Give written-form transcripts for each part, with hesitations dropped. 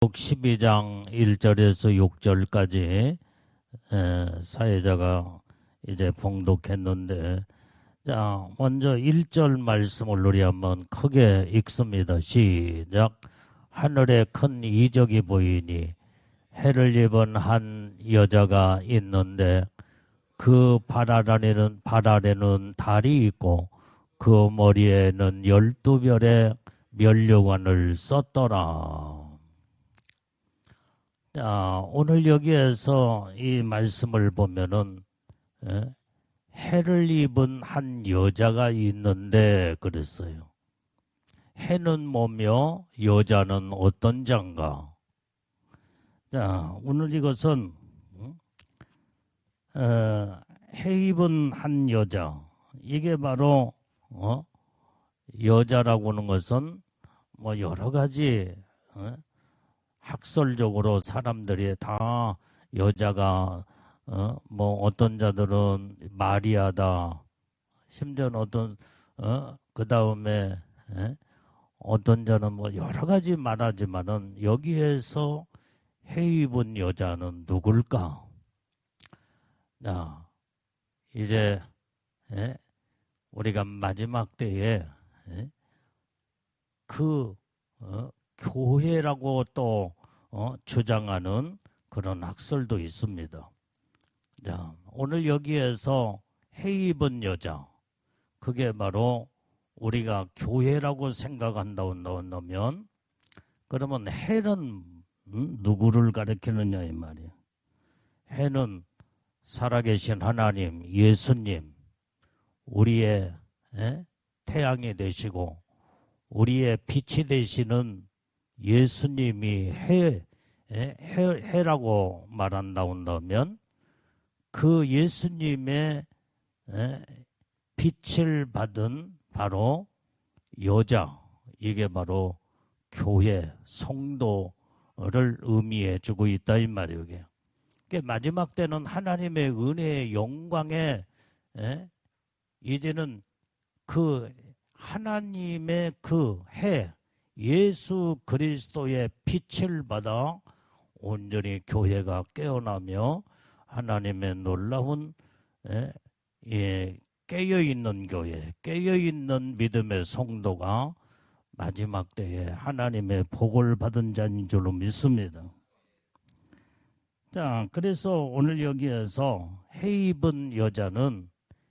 12장 1절에서 6절까지 사회자가 이제 봉독했는데, 자, 먼저 1절 말씀을 우리 한번 크게 읽습니다. 시작. 하늘에 큰 이적이 보이니 해를 입은 한 여자가 있는데 그 발 아래는 달이 있고 그 머리에는 12별의 면류관을 썼더라. 자, 오늘 여기에서 이 말씀을 보면은 해를 입은 한 여자가 있는데 그랬어요. 해는 뭐며 여자는 어떤 자인가? 자, 오늘 이것은 해 입은 한 여자, 이게 바로 여자라고 하는 것은 뭐 여러 가지 학설적으로 사람들이 다 여자가 뭐 어떤 자들은 마리아다, 심지어는 어떤 그 다음에 어떤 자는 뭐 여러 가지 말하지만은 여기에서 해 입은 여자는 누굴까? 자, 이제 우리가 마지막 때에 그 교회라고 또 주장하는 그런 학설도 있습니다. 자, 오늘 여기에서 해 입은 여자, 그게 바로 우리가 교회라고 생각한다면 그러면 해는 누구를 가리키느냐 이 말이에요. 해는 살아계신 하나님, 예수님, 우리의 태양이 되시고 우리의 빛이 되시는 예수님이 해라고 말한다면 그 예수님의 빛을 받은 바로 여자, 이게 바로 교회, 성도를 의미해 주고 있다 이 말이에요. 이게 마지막 때는 하나님의 은혜의 영광에 이제는 그 하나님의 그 해, 예수 그리스도의 빛을 받아 온전히 교회가 깨어나며 하나님의 놀라운 깨어있는 교회, 깨어있는 믿음의 성도가 마지막 때에 하나님의 복을 받은 자인 줄로 믿습니다. 자, 그래서 오늘 여기에서 해 입은 여자는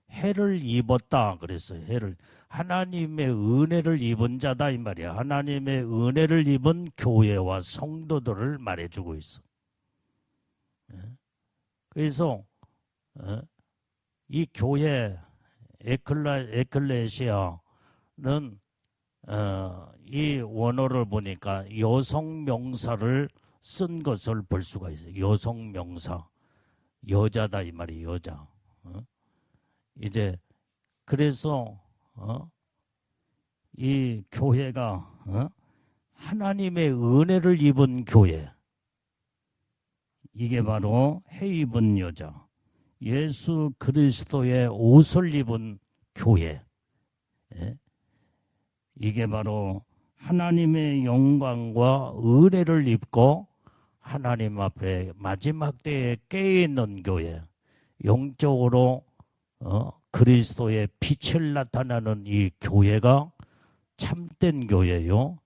해를 입었다 그랬어요. 해를. 하나님의 은혜를 입은 자다 이 말이야. 하나님의 은혜를 입은 교회와 성도들을 말해주고 있어. 그래서 이 교회 에클레시아는 이 원어를 보니까 여성 명사를 쓴 것을 볼 수가 있어요. 여성 명사, 여자다 이 말이에요. 여자. 이제 그래서 이 교회가 하나님의 은혜를 입은 교회, 이게 바로 해 입은 여자, 예수 그리스도의 옷을 입은 교회, 이게 바로 하나님의 영광과 은혜를 입고 하나님 앞에 마지막 때에 깨어있는 교회, 영적으로 그리스도의 빛을 나타나는 이 교회가 참된 교회요,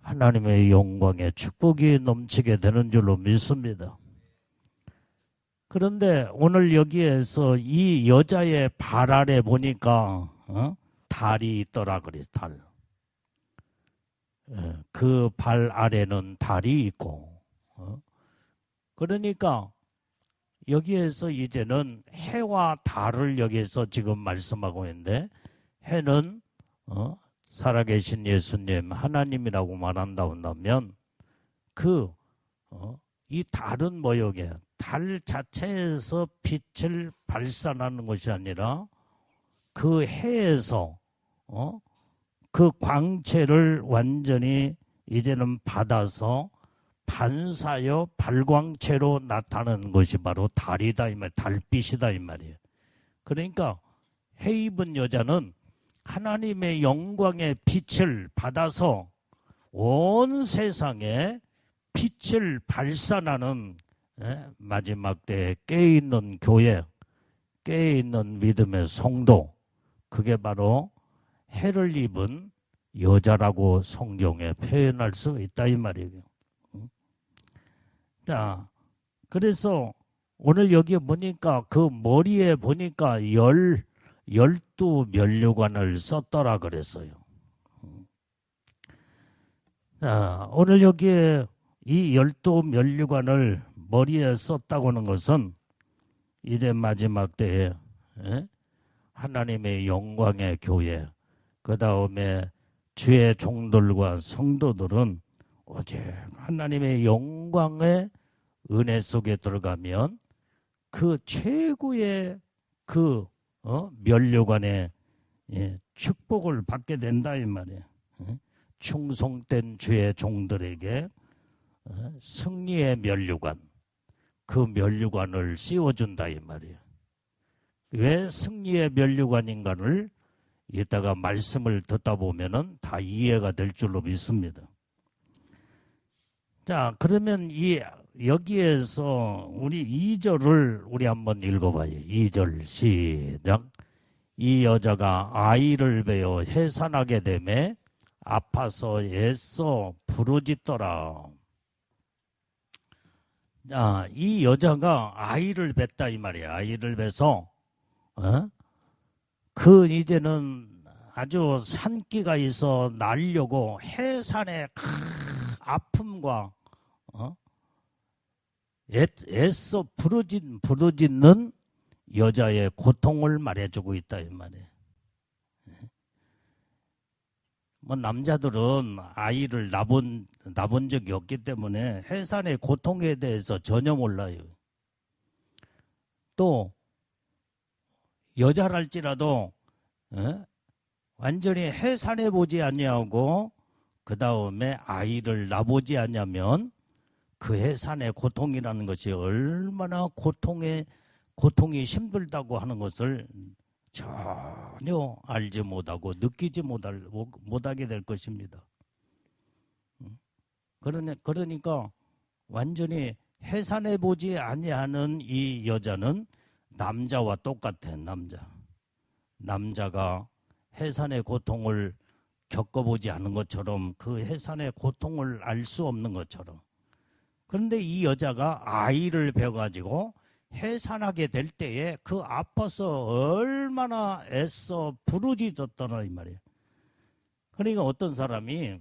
하나님의 영광의 축복이 넘치게 되는 줄로 믿습니다. 그런데 오늘 여기에서 이 여자의 발 아래 보니까 달이 있더라 그래. 달. 그 발 아래는 달이 있고, 그러니까 여기에서 이제는 해와 달을 여기에서 지금 말씀하고 있는데, 해는 살아계신 예수님 하나님이라고 말한다면 이 달은 뭐여게? 달 자체에서 빛을 발산하는 것이 아니라 그 해에서 그 광채를 완전히 이제는 받아서 반사여 발광체로 나타나는 것이 바로 달이다 이 말, 달빛이다 이 말이에요. 그러니까 해 입은 여자는 하나님의 영광의 빛을 받아서 온 세상에 빛을 발산하는 마지막 때에 깨어있는 교회, 깨어있는 믿음의 성도, 그게 바로 해를 입은 여자라고 성경에 표현할 수 있다 이 말이에요. 자, 그래서 오늘 여기 보니까 그 머리에 보니까 12면류관을 썼더라 그랬어요. 자, 오늘 여기에 이 12면류관을 머리에 썼다고 하는 것은 이제 마지막 때에 하나님의 영광의 교회, 그 다음에 주의 종들과 성도들은 오직 하나님의 영광의 은혜 속에 들어가면 그 최고의 그 면류관의 축복을 받게 된다 이 말이에요. 충성된 주의 종들에게 승리의 면류관, 그 면류관을 씌워준다 이 말이에요. 왜 승리의 면류관인가를 이따가 말씀을 듣다 보면은 다 이해가 될 줄로 믿습니다. 자, 그러면 여기에서 우리 2절을 우리 한번 읽어봐요. 2절 시작. 이 여자가 아이를 베어 해산하게 되매 아파서 애써 부르짖더라. 자, 이 여자가 아이를 뱄다 이 말이야. 아이를 베서 이제는 아주 산기가 있어 날려고 해산의 아픔과 애써 부르짖는 여자의 고통을 말해주고 있다 이 말이에요. 뭐 남자들은 아이를 낳은 적이 없기 때문에 해산의 고통에 대해서 전혀 몰라요. 또 여자랄지라도 완전히 해산해 보지 아니하고 그 다음에 아이를 낳아보지 않냐면 그 해산의 고통이라는 것이 얼마나 고통이 힘들다고 하는 것을 전혀 알지 못하고 느끼지 못하게 될 것입니다. 그러니까 완전히 해산해 보지 아니하는 이 여자는 남자와 똑같아. 남자가 해산의 고통을 겪어보지 않은 것처럼 그 해산의 고통을 알 수 없는 것처럼. 그런데 이 여자가 아이를 배워가지고 해산하게 될 때에 그 아파서 얼마나 애써 부르짖었더라 이 말이에요. 그러니까 어떤 사람이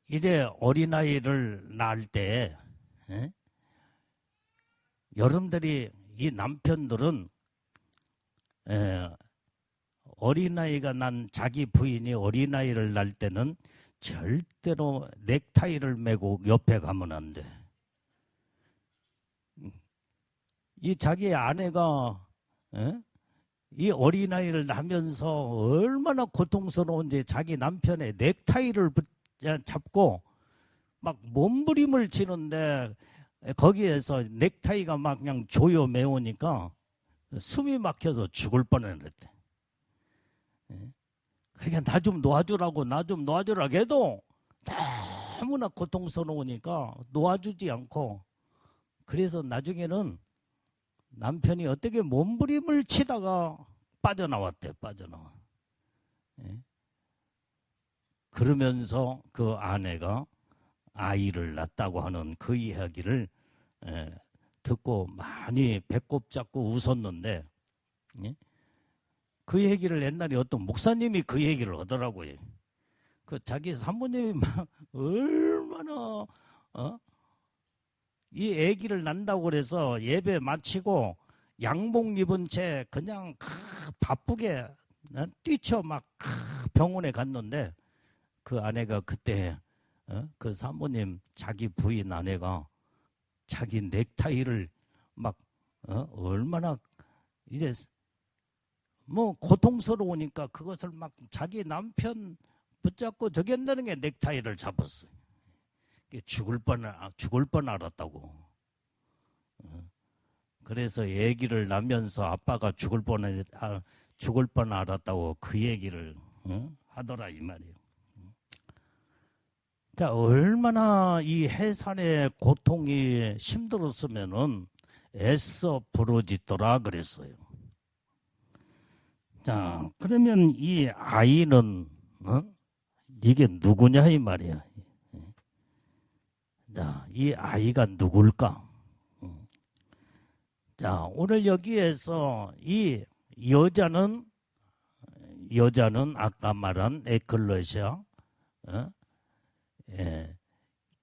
이제 어린아이를 낳을 때 여러분들이 이 남편들은 어린아이가 난 자기 부인이 어린아이를 낳을 때는 절대로 넥타이를 메고 옆에 가면 안 돼. 이 자기 아내가 이 어린아이를 낳으면서 얼마나 고통스러운지 자기 남편의 넥타이를 잡고 막 몸부림을 치는데 거기에서 넥타이가 막 그냥 조여 매우니까 숨이 막혀서 죽을 뻔했대. 그러니까 나 좀 놓아주라고 해도 너무나 고통스러우니까 놓아주지 않고, 그래서 나중에는 남편이 어떻게 몸부림을 치다가 빠져나왔대. 그러면서 그 아내가 아이를 낳았다고 하는 그 이야기를 듣고 많이 배꼽 잡고 웃었는데, 그 얘기를 옛날에 어떤 목사님이 그 얘기를 하더라고요. 그 자기 사모님이 막 얼마나 이 아기를 낳는다고 그래서 예배 마치고 양복 입은 채 그냥 바쁘게 뛰쳐 막 병원에 갔는데, 그 아내가 그때 그 사모님 자기 부인 아내가 자기 넥타이를 막 얼마나 이제 뭐 고통스러우니까 그것을 막 자기 남편 붙잡고 저기 한다는 게 넥타이를 잡았어요. 죽을 뻔 알았다고. 그래서 아기를 낳으면서 아빠가 죽을 뻔 알았다고 그 얘기를 하더라 이 말이에요. 자, 얼마나 이 해산의 고통이 힘들었으면은 애써 부르짖더라 그랬어요. 자, 그러면 이 아이는 이게 누구냐 이 말이야. 자, 이 아이가 누굴까? 자, 오늘 여기에서 이 여자는 아까 말한 에클레시아,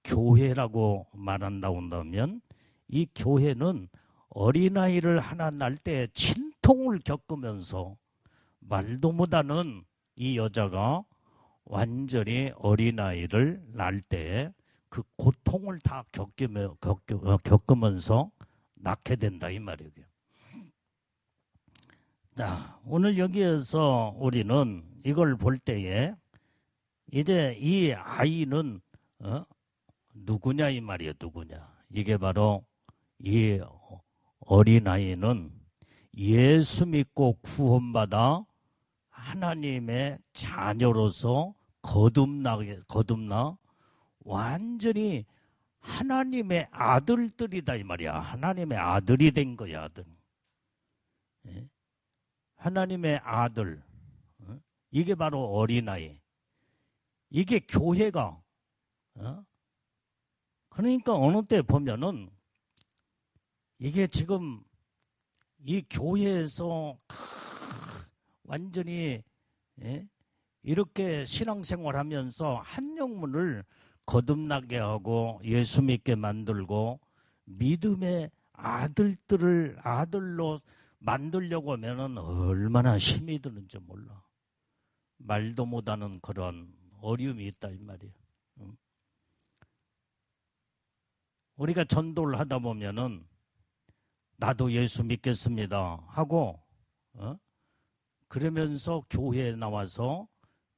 교회라고 말한다고 한다면 이 교회는 어린아이를 하나 낳을 때 진통을 겪으면서 말도 못하는 이 여자가 완전히 어린아이를 낳을 때 그 고통을 다 겪으면서 낳게 된다 이 말이에요. 자, 오늘 여기에서 우리는 이걸 볼 때에 이제 이 아이는 누구냐 이 말이에요. 누구냐. 이게 바로 이 어린아이는 예수 믿고 구원받아 하나님의 자녀로서 거듭나 완전히 하나님의 아들들이다 이 말이야. 하나님의 아들이 된 거야. 아들. 하나님의 아들. 이게 바로 어린아이. 이게 교회가 그러니까 어느 때 보면은 이게 지금 이 교회에서 완전히 이렇게 신앙생활하면서 한 영혼을 거듭나게 하고 예수 믿게 만들고 믿음의 아들들을 아들로 만들려고 하면은 얼마나 힘이 드는지 몰라. 말도 못하는 그런 어려움이 있다 이 말이에요. 우리가 전도를 하다 보면은 나도 예수 믿겠습니다 하고 그러면서 교회에 나와서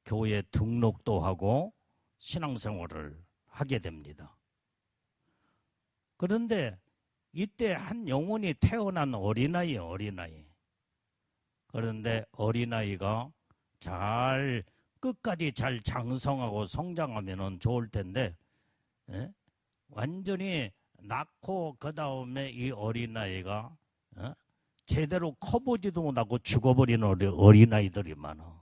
교회 등록도 하고 신앙생활을 하게 됩니다. 그런데 이때 한 영혼이 태어난 어린아이예요. 어린아이. 그런데 어린아이가 잘 끝까지 잘 장성하고 성장하면 좋을 텐데 완전히 낳고 그 다음에 이 어린아이가 제대로 커보지도 못하고 죽어버리는 어린아이들이 많아.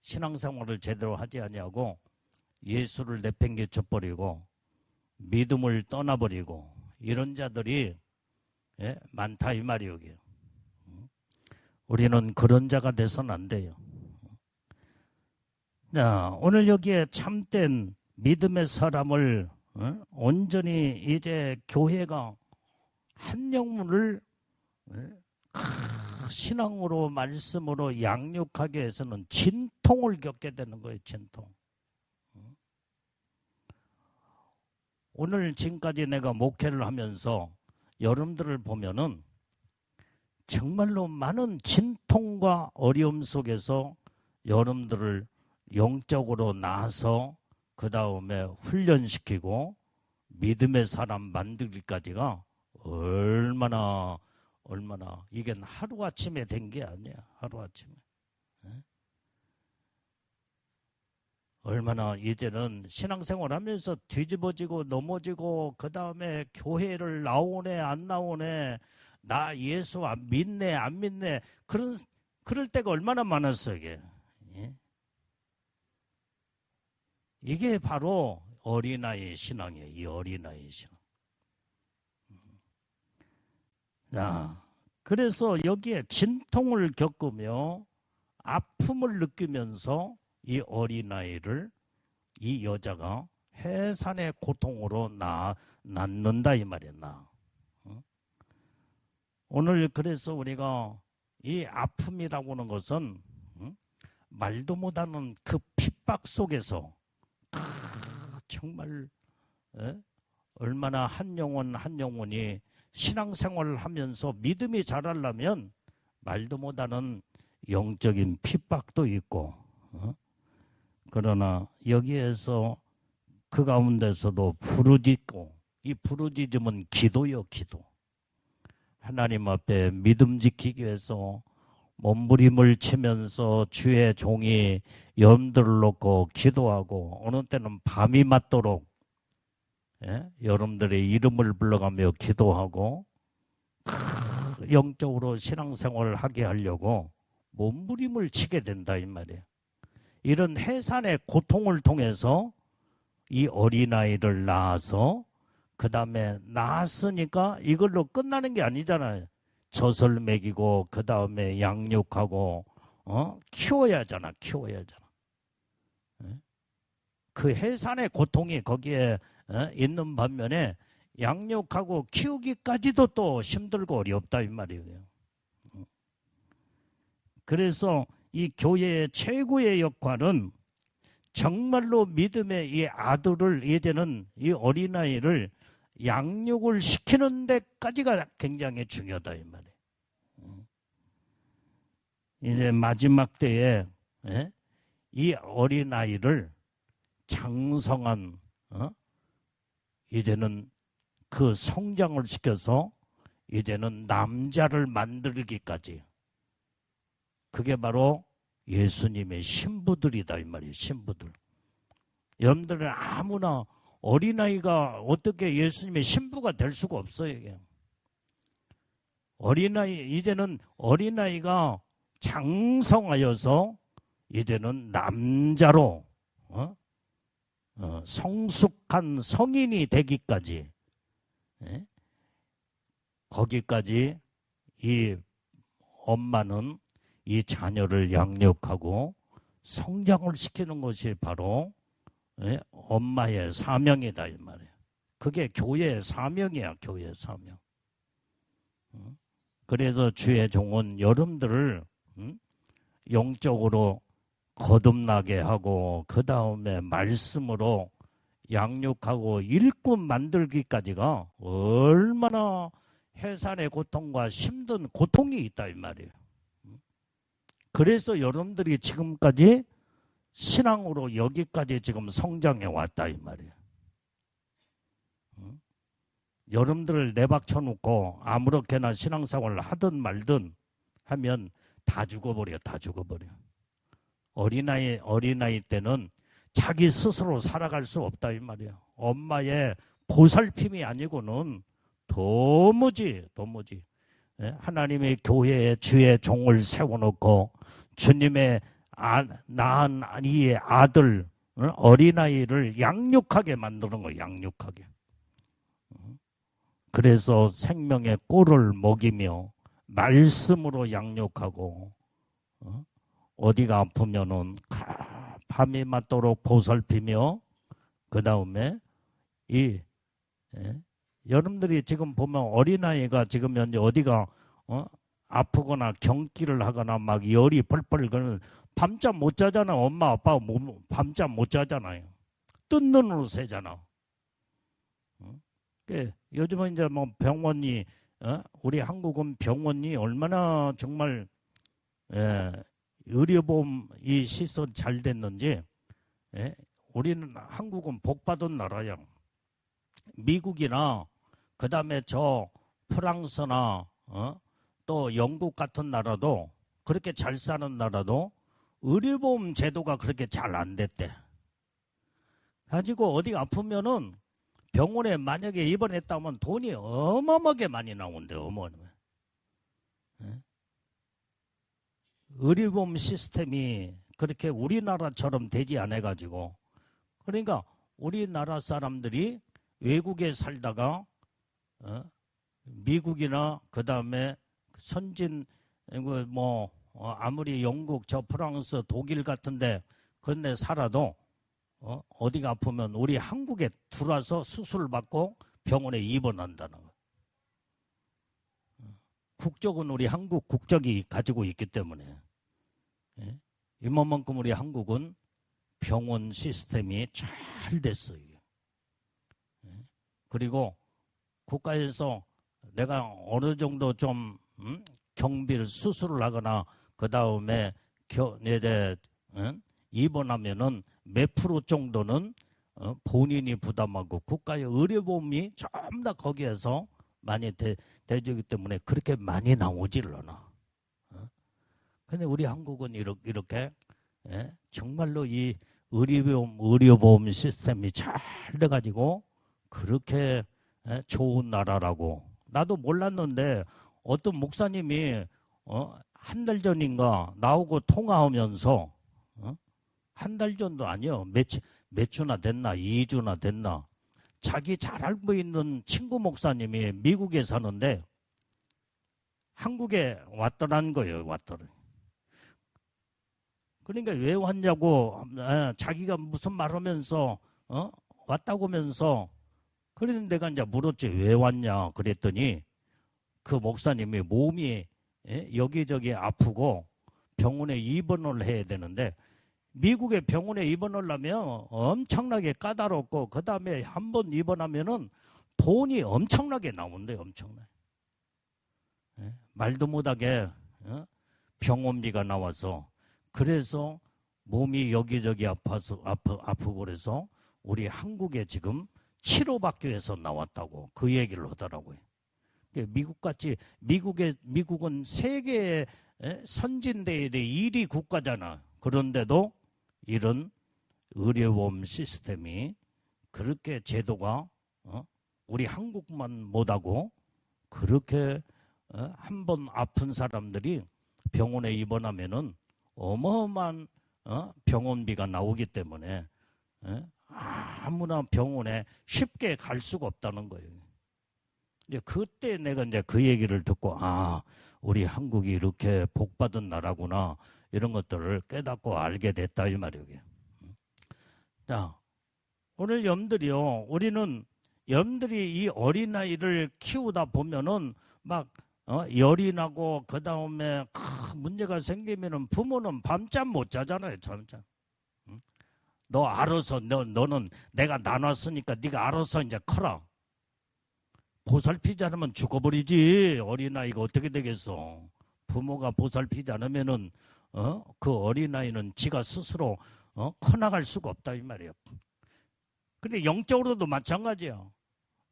신앙생활을 제대로 하지 아니하고 예수를 내팽개쳐버리고 믿음을 떠나버리고 이런 자들이 많다 이 말이에요. 여기. 우리는 그런 자가 돼서는 안 돼요. 자, 오늘 여기에 참된 믿음의 사람을 온전히 이제 교회가 한 영혼을 신앙으로 말씀으로 양육하기 위해서는 진통을 겪게 되는 거예요. 진통. 오늘 지금까지 내가 목회를 하면서 여러분들을 보면은 정말로 많은 진통과 어려움 속에서 여러분들을 영적으로 낳아서 그 다음에 훈련시키고 믿음의 사람 만들기까지가 얼마나 이게 하루아침에 된 게 아니야. 하루아침에. 얼마나 이제는 신앙생활 하면서 뒤집어지고 넘어지고 그 다음에 교회를 나오네 안 나오네 나 예수 안 믿네 안 믿네 그럴 때가 얼마나 많았어 이게. 이게 바로 어린아이의 신앙이에요. 이 어린아이의 신앙. 자, 그래서 여기에 진통을 겪으며 아픔을 느끼면서 이 어린아이를 이 여자가 해산의 고통으로 낳는다 이 말이야. 오늘 그래서 우리가 이 아픔이라고 하는 것은 말도 못하는 그 핍박 속에서 정말 얼마나 한 영혼이 신앙생활을 하면서 믿음이 자라려면 말도 못하는 영적인 핍박도 있고 그러나 여기에서 그 가운데서도 부르짖고 이 부르짖음은 기도요 기도. 하나님 앞에 믿음 지키기 위해서 몸부림을 치면서 주의 종이 여러분들을 놓고 기도하고 어느 때는 밤이 맞도록 여러분들의 이름을 불러가며 기도하고 영적으로 신앙생활을 하게 하려고 몸부림을 치게 된다 이 말이에요. 이런 해산의 고통을 통해서 이 어린아이를 낳아서 그 다음에 낳았으니까 이걸로 끝나는 게 아니잖아요. 젖을 먹이고 그 다음에 양육하고 키워야 하잖아. 그 해산의 고통이 거기에 있는 반면에 양육하고 키우기까지도 또 힘들고 어렵다 이 말이에요. 그래서 이 교회의 최고의 역할은 정말로 믿음의 이 아들을 이제는 이 어린아이를 양육을 시키는 데까지가 굉장히 중요하다 이 말이에요. 이제 마지막 때에 이 어린아이를 장성한 이제는 그 성장을 시켜서 이제는 남자를 만들기까지 그게 바로 예수님의 신부들이다 이 말이에요. 신부들. 여러분들은 아무나 어린아이가 어떻게 예수님의 신부가 될 수가 없어요. 이게. 이제는 어린아이가 장성하여서 이제는 남자로 성숙한 성인이 되기까지 거기까지 이 엄마는 이 자녀를 양육하고 성장을 시키는 것이 바로 엄마의 사명이다 이 말이에요. 그게 교회의 사명이야. 교회의 사명. 그래서 주의 종은 여러분들을 영적으로 거듭나게 하고 그 다음에 말씀으로 양육하고 일꾼 만들기까지가 얼마나 해산의 고통과 힘든 고통이 있다 이 말이에요. 그래서 여러분들이 지금까지 신앙으로 여기까지 지금 성장해 왔다 이 말이에요. 여러분들을 내박쳐 놓고 아무렇게나 신앙생활을 하든 말든 하면 다 죽어버려. 어린아이 때는 자기 스스로 살아갈 수 없다 이 말이에요. 엄마의 보살핌이 아니고는 도무지 하나님의 교회에 주의 종을 세워놓고 주님의 낳은 이 아들 어린아이를 양육하게 만드는 거예요. 양육하게. 그래서 생명의 꼴을 먹이며 말씀으로 양육하고 어디가 아프면은 밤이 맞도록 보살피며 그 다음에 여러분들이 지금 보면 어린아이가 지금 현재 어디가 아프거나 경기를 하거나 막 열이 펄펄 그러면 밤잠 못 자잖아. 엄마 아빠가 밤잠 못 자잖아요. 뜬 눈으로 새잖아. 요즘은 이제 뭐 병원이 우리 한국은 병원이 얼마나 정말 의료보험 이 시설 잘 됐는지 우리는 한국은 복받은 나라야. 미국이나 그 다음에 저 프랑스나 또 영국 같은 나라도 그렇게 잘 사는 나라도 의료보험 제도가 그렇게 잘 안 됐대. 가지고 어디 아프면은 병원에 만약에 입원했다면 돈이 어마어마하게 많이 나온대. 어마어마하게. 의료보험 시스템이 그렇게 우리나라처럼 되지 않아가지고 그러니까 우리나라 사람들이 외국에 살다가 미국이나 그 다음에 선진 뭐 아무리 영국 저 프랑스 독일 같은데 그런 데 살아도 어디가 아프면 우리 한국에 들어와서 수술을 받고 병원에 입원한다는 거. 국적은 우리 한국 국적이 가지고 있기 때문에 이만큼 우리 한국은 병원 시스템이 잘 됐어요. 그리고 국가에서 내가 어느 정도 좀 경비를 수술을 하거나 그 다음에 입원하면은 몇 프로 정도는 본인이 부담하고 국가의 의료보험이 전부 다 거기에서 많이 대주기 때문에 그렇게 많이 나오질 않아. 근데 우리 한국은 이렇게 예? 정말로 이 의료보험 시스템이 잘 돼가지고 그렇게 예? 좋은 나라라고. 나도 몰랐는데 어떤 목사님이 한 달 전인가 나오고 통화하면서 한 달 전도 아니요. 몇 주나 됐나? 2주나 됐나? 자기 잘 알고 있는 친구 목사님이 미국에 사는데 한국에 왔더라는 거예요. 왔더라. 그러니까 왜 왔냐고 자기가 무슨 말하면서 왔다고 하면서 그랬는데 내가 이제 물었지. 왜 왔냐 그랬더니 그 목사님이 몸이 여기저기 아프고 병원에 입원을 해야 되는데 미국의 병원에 입원을 하면 엄청나게 까다롭고 그 다음에 한 번 입원하면은 돈이 엄청나게 나온대요. 엄청나게. 말도 못하게 병원비가 나와서 그래서 몸이 여기저기 아프고 그래서 우리 한국에 지금 치료받기 위해서 나왔다고 그 얘기를 하더라고요. 미국같이 미국은 세계의 선진대의 1위 국가잖아. 그런데도 이런 의료보험 시스템이 그렇게 제도가 우리 한국만 못하고 그렇게 한 번 아픈 사람들이 병원에 입원하면은 어마어마한 병원비가 나오기 때문에 아무나 병원에 쉽게 갈 수가 없다는 거예요. 이제 그때 내가 이제 그 얘기를 듣고 우리 한국이 이렇게 복받은 나라구나 이런 것들을 깨닫고 알게 됐다 이 말이에요. 자, 오늘 여러분들이요. 우리는 여러분들이 이 어린아이를 키우다 보면은 막 열이 나고 그 다음에 문제가 생기면은 부모는 밤잠 못 자잖아요. 잠잠. 너 알아서 너는 내가 나눴으니까 네가 알아서 이제 커라. 보살피지 않으면 죽어버리지. 어린아이가 어떻게 되겠어. 부모가 보살피지 않으면은 그 어린아이는 지가 스스로 커나갈 수가 없다 이 말이에요. 근데 영적으로도 마찬가지야.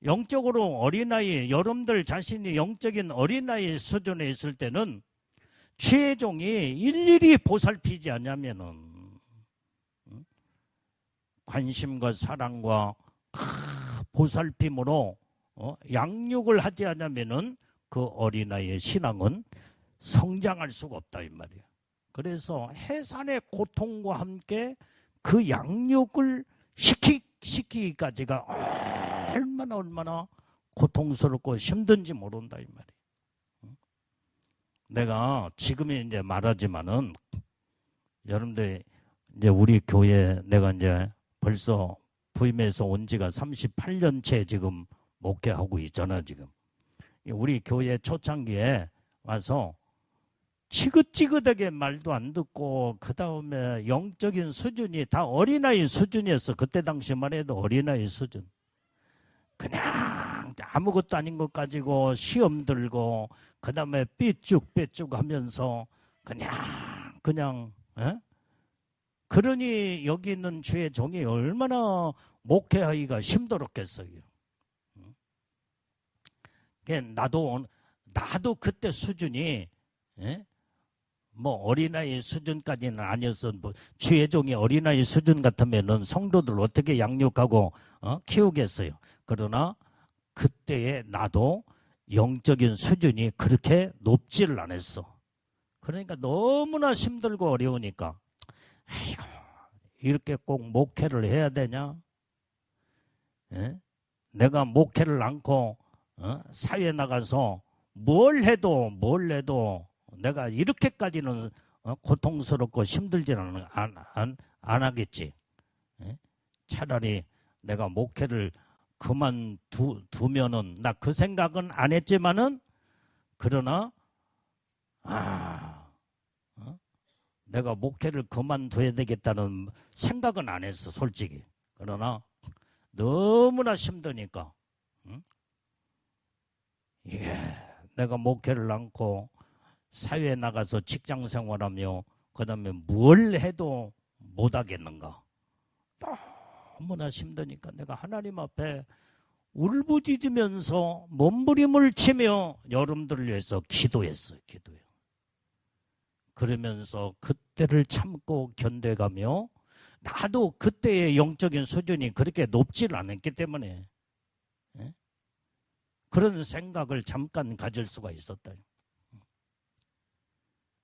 영적으로 어린아이, 여러분들 자신이 영적인 어린아이 수준에 있을 때는 죄종이 일일이 보살피지 않냐면은 관심과 사랑과 보살핌으로 양육을 하지 않으면은 그 어린아이의 신앙은 성장할 수가 없다 이 말이에요. 그래서 해산의 고통과 함께 그 양육을 시키기까지가 얼마나 고통스럽고 힘든지 모른다 이 말이에요. 내가 지금이 이제 말하지만은 여러분들 이제 우리 교회 내가 이제 벌써 부임해서 온 지가 38년째 지금 목회하고 있잖아 지금. 우리 교회 초창기에 와서 지긋지긋하게 말도 안 듣고 그 다음에 영적인 수준이 다 어린아이 수준이었어. 그때 당시만 해도 어린아이 수준. 그냥 아무것도 아닌 것 가지고 시험 들고 그 다음에 삐쭉 하면서 그냥 그러니 여기 있는 주의 종이 얼마나 목회하기가 힘들었겠어요. 나도 그때 수준이 뭐 어린아이 수준까지는 아니었어. 뭐 주의 종이 어린아이 수준 같으면은 성도들 어떻게 양육하고 키우겠어요. 그러나 그때의 나도 영적인 수준이 그렇게 높지를 않았어. 그러니까 너무나 힘들고 어려우니까 아이고 이렇게 꼭 목회를 해야 되냐? 내가 목회를 않고 사회에 나가서 뭘 해도 내가 이렇게까지는 고통스럽고 힘들지는 안 하겠지. 차라리 내가 목회를 그만두면은 나 그 생각은 안 했지만은 그러나 내가 목회를 그만둬야 되겠다는 생각은 안 했어 솔직히. 그러나 너무나 힘드니까 이게 내가 목회를 않고 사회에 나가서 직장 생활하며 그 다음에 뭘 해도 못하겠는가. 너무나 힘드니까 내가 하나님 앞에 울부짖으면서 몸부림을 치며 여러분들을 위해서 기도했어요. 그러면서 그때를 참고 견뎌가며 나도 그때의 영적인 수준이 그렇게 높지 않았기 때문에 그런 생각을 잠깐 가질 수가 있었다.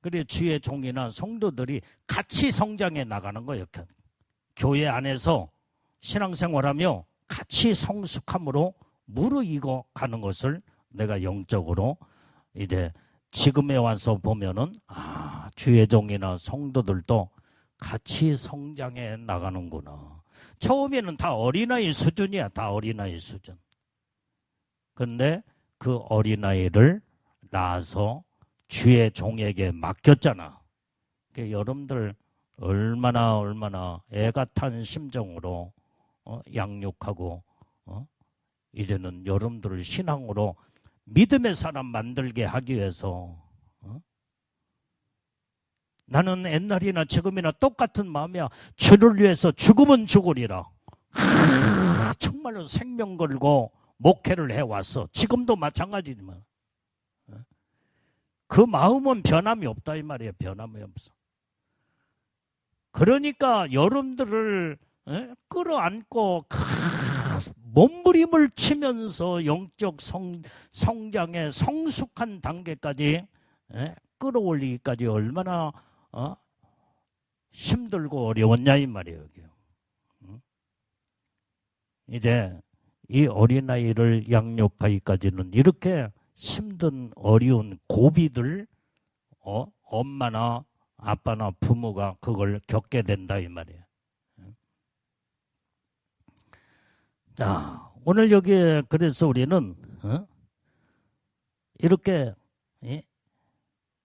그래 주의 종이나 성도들이 같이 성장해 나가는 거예요. 교회 안에서 신앙생활하며 같이 성숙함으로 무르익어 가는 것을 내가 영적으로 이제 지금에 와서 보면은 주의 종이나 성도들도 같이 성장해 나가는구나. 처음에는 다 어린아이 수준이야. 다 어린아이 수준. 근데 그 어린아이를 낳아서 주의 종에게 맡겼잖아. 그러니까 여러분들 얼마나 애가 탄 심정으로 양육하고 이제는 여러분들을 신앙으로 믿음의 사람 만들게 하기 위해서 나는 옛날이나 지금이나 똑같은 마음이야. 주를 위해서 죽으면 죽으리라. 정말로 생명 걸고 목회를 해왔어. 지금도 마찬가지지만 그 마음은 변함이 없다 이 말이에요. 변함이 없어. 그러니까 여러분들을 끌어안고 몸부림을 치면서 영적 성장의 성숙한 단계까지 끌어올리기까지 얼마나 힘들고 어려웠냐 이 말이에요. 이제 이 어린아이를 양육하기까지는 이렇게 힘든 어려운 고비들 엄마나 아빠나 부모가 그걸 겪게 된다 이 말이에요. 자, 오늘 여기에 그래서 우리는 이렇게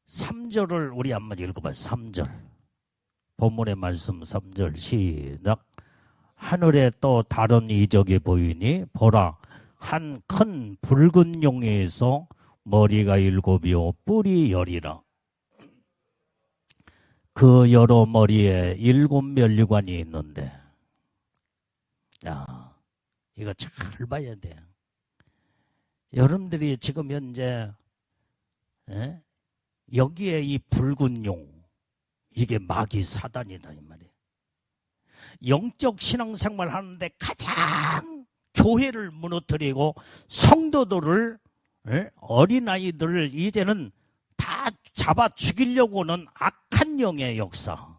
3절을 우리 한번 읽어봐요. 3절. 본문의 말씀 3절 시작. 하늘에 또 다른 이적이 보이니 보라 한 큰 붉은 용에서 머리가 7이요 뿔이 10이라. 그 여러 머리에 7 면류관이 있는데 야 이거 잘 봐야 돼요. 여러분들이 지금 현재 여기에 이 붉은 용 이게 마귀 사단이다 이 말이에요. 영적 신앙생활 하는데 가장 교회를 무너뜨리고 성도들을 어린아이들을 이제는 다 잡아 죽이려고 하는 악한 영의 역사.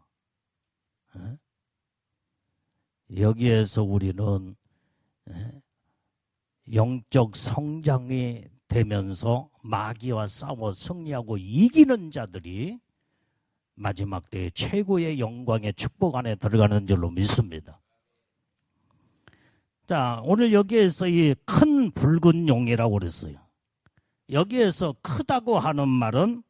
여기에서 우리는 영적 성장이 되면서 마귀와 싸워 승리하고 이기는 자들이 마지막 때에 최고의 영광의 축복 안에 들어가는 줄로 믿습니다. 자, 오늘 여기에서 이 큰 붉은 용이라고 그랬어요. 여기에서 크다고 하는 말은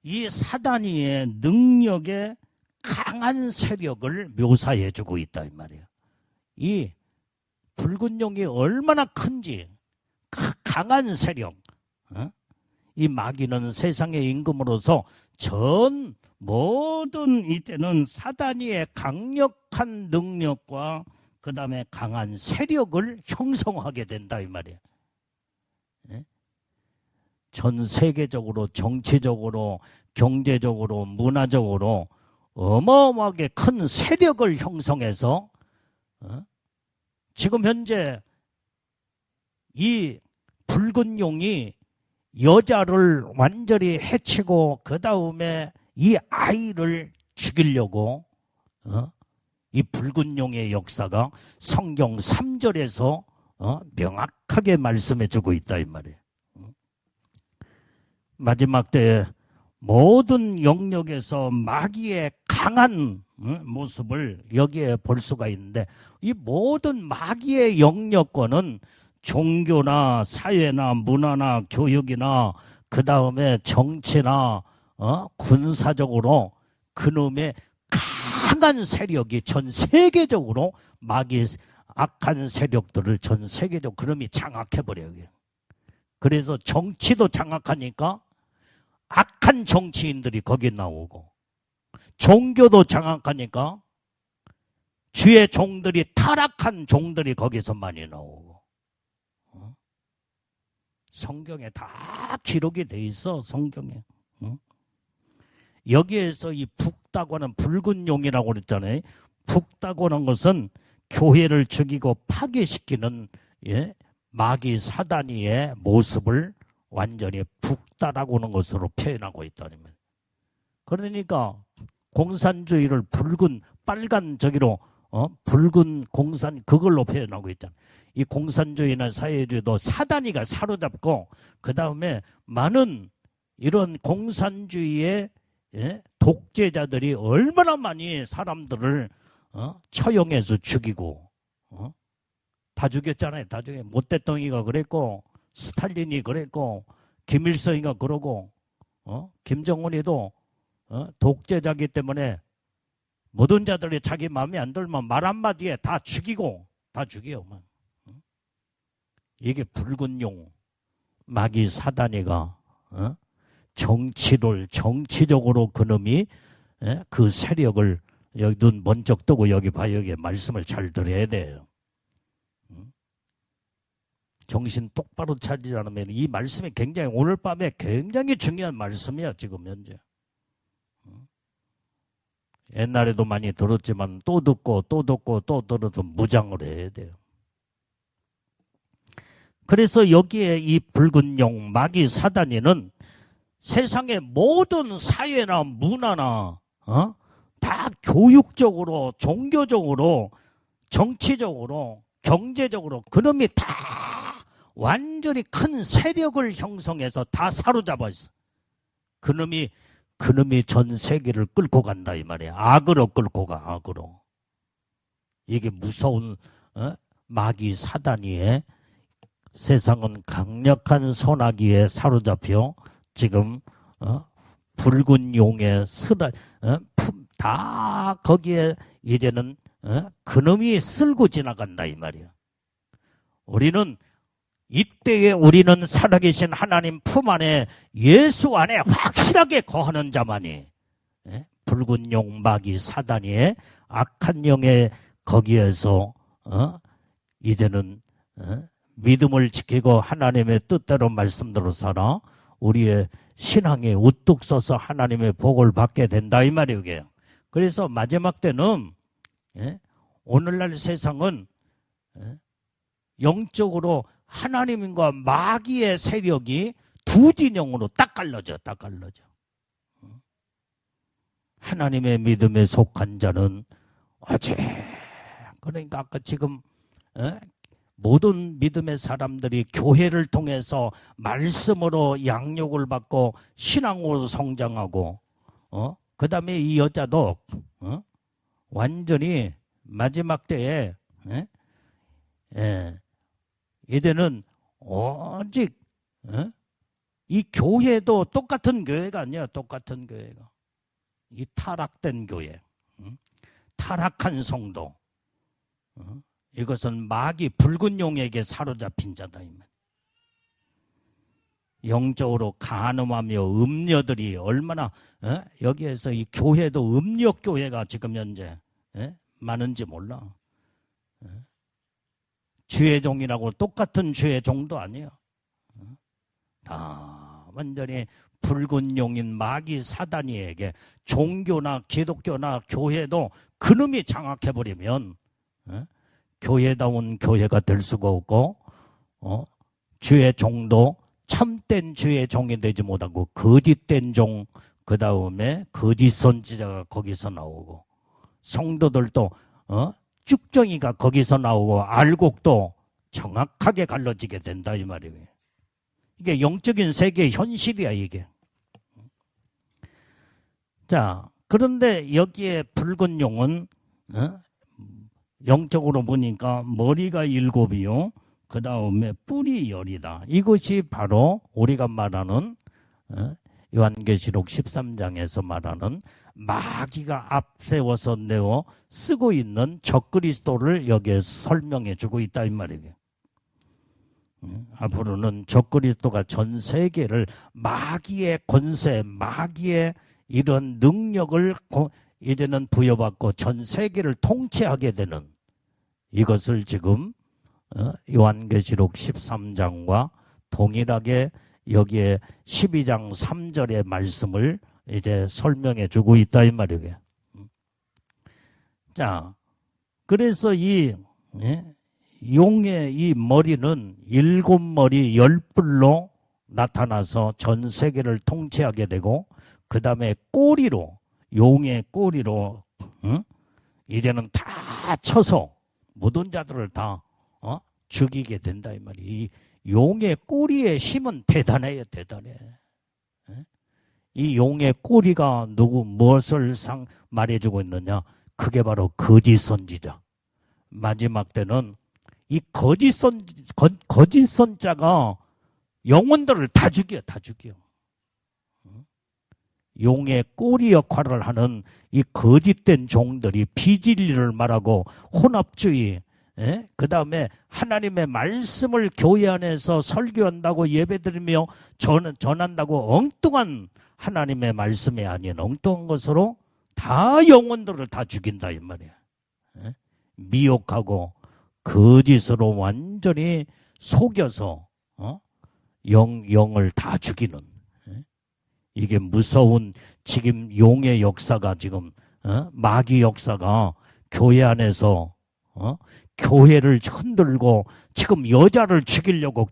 이 사단이의 능력의 강한 세력을 묘사해 주고 있다 이 말이에요. 이 붉은 용이 얼마나 큰지 강한 세력. 이 마귀는 세상의 임금으로서 전 모든 이제는 사단이의 강력한 능력과 그 다음에 강한 세력을 형성하게 된다 이 말이에요. 전 세계적으로 정치적으로 경제적으로 문화적으로 어마어마하게 큰 세력을 형성해서 지금 현재 이 붉은 용이 여자를 완전히 해치고 그 다음에 이 아이를 죽이려고 이 붉은 용의 역사가 성경 3절에서 명확하게 말씀해 주고 있다 이 말이에요. 마지막 때에 모든 영역에서 마귀의 강한 모습을 여기에 볼 수가 있는데 이 모든 마귀의 영역권은 종교나 사회나 문화나 교육이나 그 다음에 정치나 군사적으로 그놈의 강한 세력이 전 세계적으로 마귀의 악한 세력들을 전 세계적으로 그놈이 장악해버려요. 그래서 정치도 장악하니까 악한 정치인들이 거기 나오고 종교도 장악하니까 주의 종들이 타락한 종들이 거기서 많이 나오고 성경에 다 기록이 돼 있어. 성경에 여기에서 이 북다고 하는 붉은 용이라고 그랬잖아요. 북다고 하는 것은 교회를 죽이고 파괴시키는 마귀 사단이의 모습을 완전히 북다라고 하는 것으로 표현하고 있다는 말. 그러니까 공산주의를 붉은 빨간 저기로 붉은 공산 그걸로 표현하고 있잖아요. 이 공산주의나 사회주의도 사단이가 사로잡고 그 다음에 많은 이런 공산주의의 독재자들이 얼마나 많이 사람들을 처형해서 죽이고 다 죽였잖아요. 다 죽여. 모태똥이가 그랬고 스탈린이 그랬고 김일성이가 그러고 김정은이도 독재자기 때문에 모든 자들이 자기 마음에 안 들면 말 한마디에 다 죽이고 다 죽여요. 이게 붉은 용 마귀 사단이가 정치적으로 그놈이 그 세력을 여기 눈 번쩍 뜨고 여기 봐 여기 말씀을 잘 들어야 돼요. 정신 똑바로 차리지 않으면 이 말씀이 굉장히 오늘 밤에 굉장히 중요한 말씀이야 지금 현재. 옛날에도 많이 들었지만 또 듣고 또 듣고 또 들어도 무장을 해야 돼요. 그래서 여기에 이 붉은 용 마귀 사단이는 세상의 모든 사회나 문화나 다 교육적으로 종교적으로 정치적으로 경제적으로 그놈이 다 완전히 큰 세력을 형성해서 다 사로잡아 있어. 그놈이 전 세계를 끌고 간다 이 말이야. 악으로 끌고 가. 악으로. 이게 무서운 마귀 사단이에 세상은 강력한 소나기에 사로잡혀 지금 붉은 용의 다 거기에 이제는 그놈이 쓸고 지나간다 이 말이야. 우리는 이때에 우리는 살아계신 하나님 품 안에 예수 안에 확실하게 거하는 자만이 붉은 용 마귀 사단이의 악한 영의 거기에서 이제는 믿음을 지키고 하나님의 뜻대로 말씀대로 살아 우리의 신앙에 우뚝 서서 하나님의 복을 받게 된다 이 말이에요. 그래서 마지막 때는 오늘날 세상은 영적으로 하나님과 마귀의 세력이 두 진영으로 딱 갈라져. 하나님의 믿음에 속한 자는 어제 그러니까 아까 지금 모든 믿음의 사람들이 교회를 통해서 말씀으로 양육을 받고 신앙으로 성장하고 그 다음에 이 여자도 완전히 마지막 때에 이제는 오직 이 교회도 똑같은 교회가 아니야. 똑같은 교회가 이 타락된 교회 타락한 성도 이것은 마귀 붉은 용에게 사로잡힌 자다. 영적으로 간음하며 음녀들이 얼마나 여기에서 이 교회도 음력 교회가 지금 현재 많은지 몰라. 주의 종이라고 똑같은 주의 종도 아니에요. 다 완전히 붉은 용인 마귀 사단이에게 종교나 기독교나 교회도 그놈이 장악해버리면 교회다운 교회가 될 수가 없고 주의 종도 참된 주의 종이 되지 못하고 거짓된 종 그 다음에 거짓 선지자가 거기서 나오고 성도들도 쭉정이가 거기서 나오고 알곡도 정확하게 갈라지게 된다 이 말이에요. 이게 영적인 세계의 현실이야 이게. 자 그런데 여기에 붉은 용은 영적으로 보니까 머리가 7이요. 그 다음에 뿔이 10이다. 이것이 바로 우리가 말하는 요한계시록 13장에서 말하는 마귀가 앞세워서 내어 쓰고 있는 적그리스도를 여기에 설명해 주고 있다 이 말이에요. 앞으로는 적그리스도가 전 세계를 마귀의 권세, 마귀의 이런 능력을 이제는 부여받고 전 세계를 통치하게 되는 이것을 지금 요한계시록 13장과 동일하게 여기에 12장 3절의 말씀을 이제 설명해 주고 있다 이 말이에요. 자, 그래서 이 용의 이 머리는 7머리 10뿔로 나타나서 전 세계를 통치하게 되고, 그 다음에 꼬리로, 용의 꼬리로 이제는 다 쳐서 모든 자들을 다 죽이게 된다 이 말이에요. 이 용의 꼬리의 힘은 대단해요. 대단해. 이 용의 꼬리가 무엇을 말해주고 있느냐? 그게 바로 거짓 선지자. 마지막 때는 이 거짓 선자가 영혼들을 다 죽여. 용의 꼬리 역할을 하는 이 거짓된 종들이 비진리를 말하고 혼합주의, 그 다음에 하나님의 말씀을 교회 안에서 설교한다고 예배드리며 전한다고 엉뚱한 하나님의 말씀이 아닌 엉뚱한 것으로 다 영혼들을 다 죽인다 이 말이야. 미혹하고 거짓으로 완전히 속여서 영을 다 죽이는, 이게 무서운 지금 용의 역사가 지금 마귀 역사가 교회 안에서 교회를 흔들고 지금 여자를 죽이려고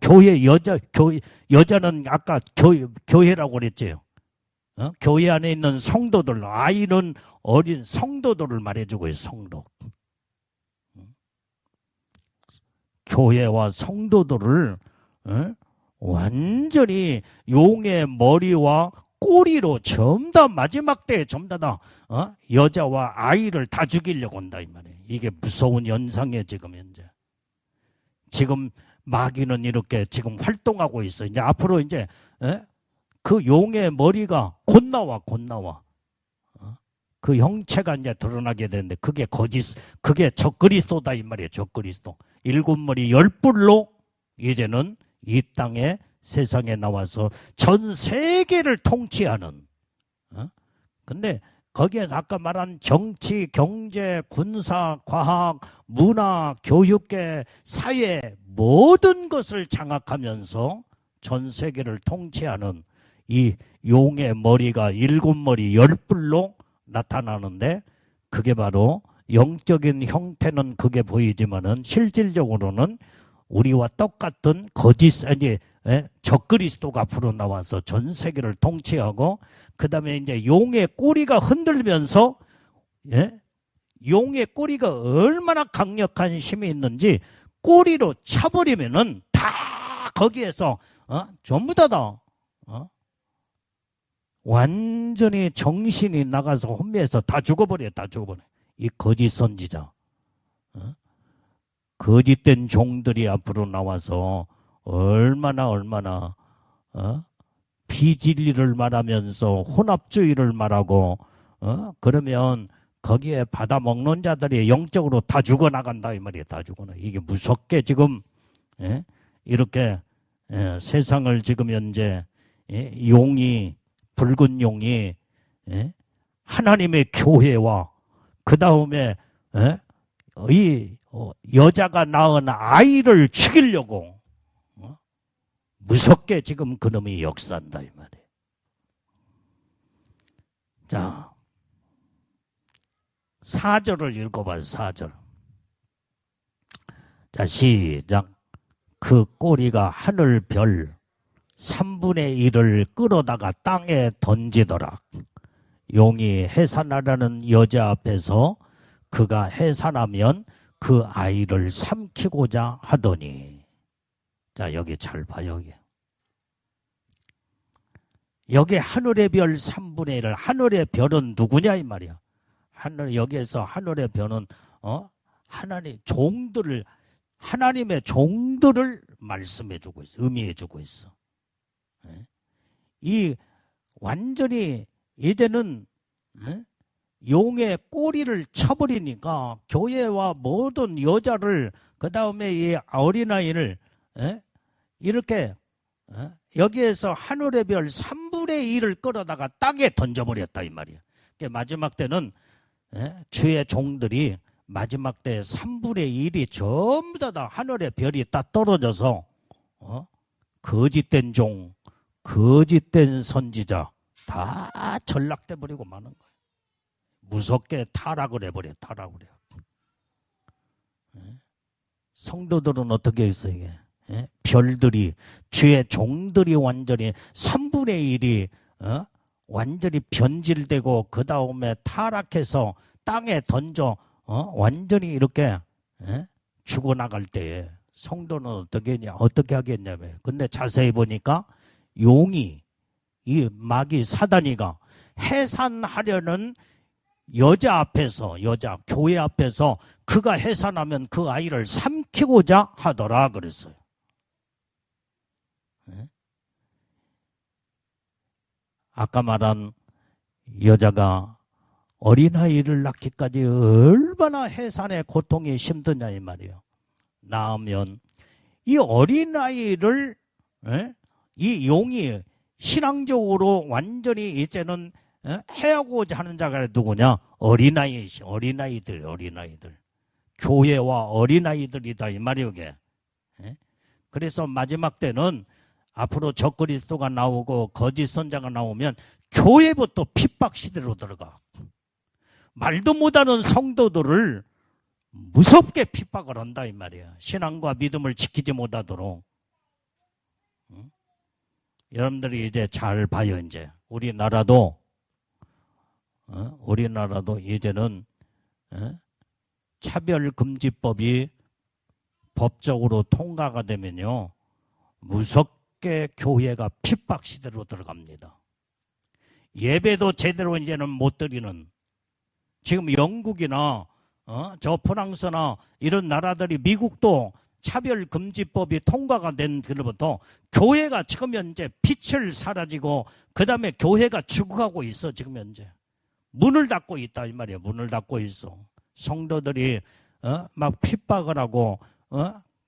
여자는 아까 교회라고 그랬지요. 교회 안에 있는 성도들, 아이는 어린 성도들을 말해주고 있어요. 성도. 교회와 성도들을 완전히 용의 머리와 꼬리로 전부 다 마지막 때에 전부 다 여자와 아이를 다 죽이려고 한다 이 말이에요. 이게 무서운 현상이에요. 지금 현재. 지금 마귀는 이렇게 지금 활동하고 있어. 이제 앞으로 이제 그 용의 머리가 곧 나와. 그 형체가 이제 드러나게 되는데 그게 적그리스도다 이 말이에요. 적그리스도. 7머리 10뿔로 이제는 이 땅에 세상에 나와서 전 세계를 통치하는. 근데 거기에서 아까 말한 정치, 경제, 군사, 과학, 문화, 교육계, 사회 모든 것을 장악하면서 전 세계를 통치하는 이 용의 머리가 7머리 10뿔로 나타나는데, 그게 바로 영적인 형태는 그게 보이지만은 실질적으로는 우리와 똑같은 적그리스도가 앞으로 나와서 전 세계를 통치하고, 그 다음에 이제 용의 꼬리가 흔들면서, 용의 꼬리가 얼마나 강력한 힘이 있는지 꼬리로 쳐버리면은 다 거기에서 전부 다 완전히 정신이 나가서 혼미해서 다 죽어버려. 이 거짓 선지자. 거짓된 종들이 앞으로 나와서 얼마나 비진리를 말하면서 혼합주의를 말하고 그러면 거기에 받아먹는 자들이 영적으로 다 죽어나간다 이 말이에요. 다 죽어나. 이게 무섭게 지금 이렇게 세상을 지금 현재 붉은 용이 하나님의 교회와 그 다음에 이 여자가 낳은 아이를 죽이려고 무섭게 지금 그놈이 역사한다 이 말이에요. 자, 4절을 읽어봐요. 4절. 자, 시작. 그 꼬리가 하늘 별 3분의 1을 끌어다가 땅에 던지더라. 용이 해산하라는 여자 앞에서 그가 해산하면 그 아이를 삼키고자 하더니. 자, 여기 잘 봐요. 여기 하늘의 별 3분의 1을, 하늘의 별은 누구냐 이 말이야. 여기에서 하늘의 별은 하나님의 종들을 말씀해주고 있어. 의미해주고 있어. 이 완전히 이제는 용의 꼬리를 쳐버리니까 교회와 모든 여자를, 그 다음에 이 어린아이를 이렇게 여기에서 하늘의 별 3분의 1을 끌어다가 땅에 던져버렸다 이 말이야. 마지막 때는 주의 종들이 마지막 때 3분의 1이 전부 다 하늘의 별이 딱 떨어져서 거짓된 종, 거짓된 선지자 다 전락돼 버리고 마는 거예요. 무섭게 타락을 해버려, 타락을 해요. 성도들은 어떻게 했어요, 이게? 별들이, 주의 종들이 완전히 3분의 1이 완전히 변질되고 그 다음에 타락해서 땅에 던져 완전히 이렇게 죽어나갈 때에 성도는 어떻게 하겠냐면, 근데 자세히 보니까 용이, 이 마귀 사단이가 해산하려는 여자 앞에서, 교회 앞에서 그가 해산하면 그 아이를 삼키고자 하더라 그랬어요. 아까 말한 여자가 어린아이를 낳기까지 얼마나 해산의 고통이 힘드냐 이 말이에요. 낳으면 이 어린아이를 이 용이 신앙적으로 완전히 이제는 해하고자 하는 자가 누구냐? 어린아이들. 교회와 어린아이들이다 이 말이에요. 이게. 그래서 마지막 때는 앞으로 적그리스도가 나오고 거짓 선자가 나오면 교회부터 핍박 시대로 들어가. 말도 못하는 성도들을 무섭게 핍박을 한다 이 말이야. 신앙과 믿음을 지키지 못하도록. 여러분들이 이제 잘 봐요. 이제 우리나라도 이제는 차별금지법이 법적으로 통과가 되면요, 무섭게 교회가 핍박 시대로 들어갑니다. 예배도 제대로 이제는 못 드리는, 지금 영국이나 저 프랑스나 이런 나라들이, 미국도 차별금지법이 통과가 된 뒤로부터 교회가 지금 현재 빛을 사라지고 그 다음에 교회가 죽어가고 있어. 지금 현재 문을 닫고 있다 이 말이에요. 문을 닫고 있어. 성도들이 막 핍박을 하고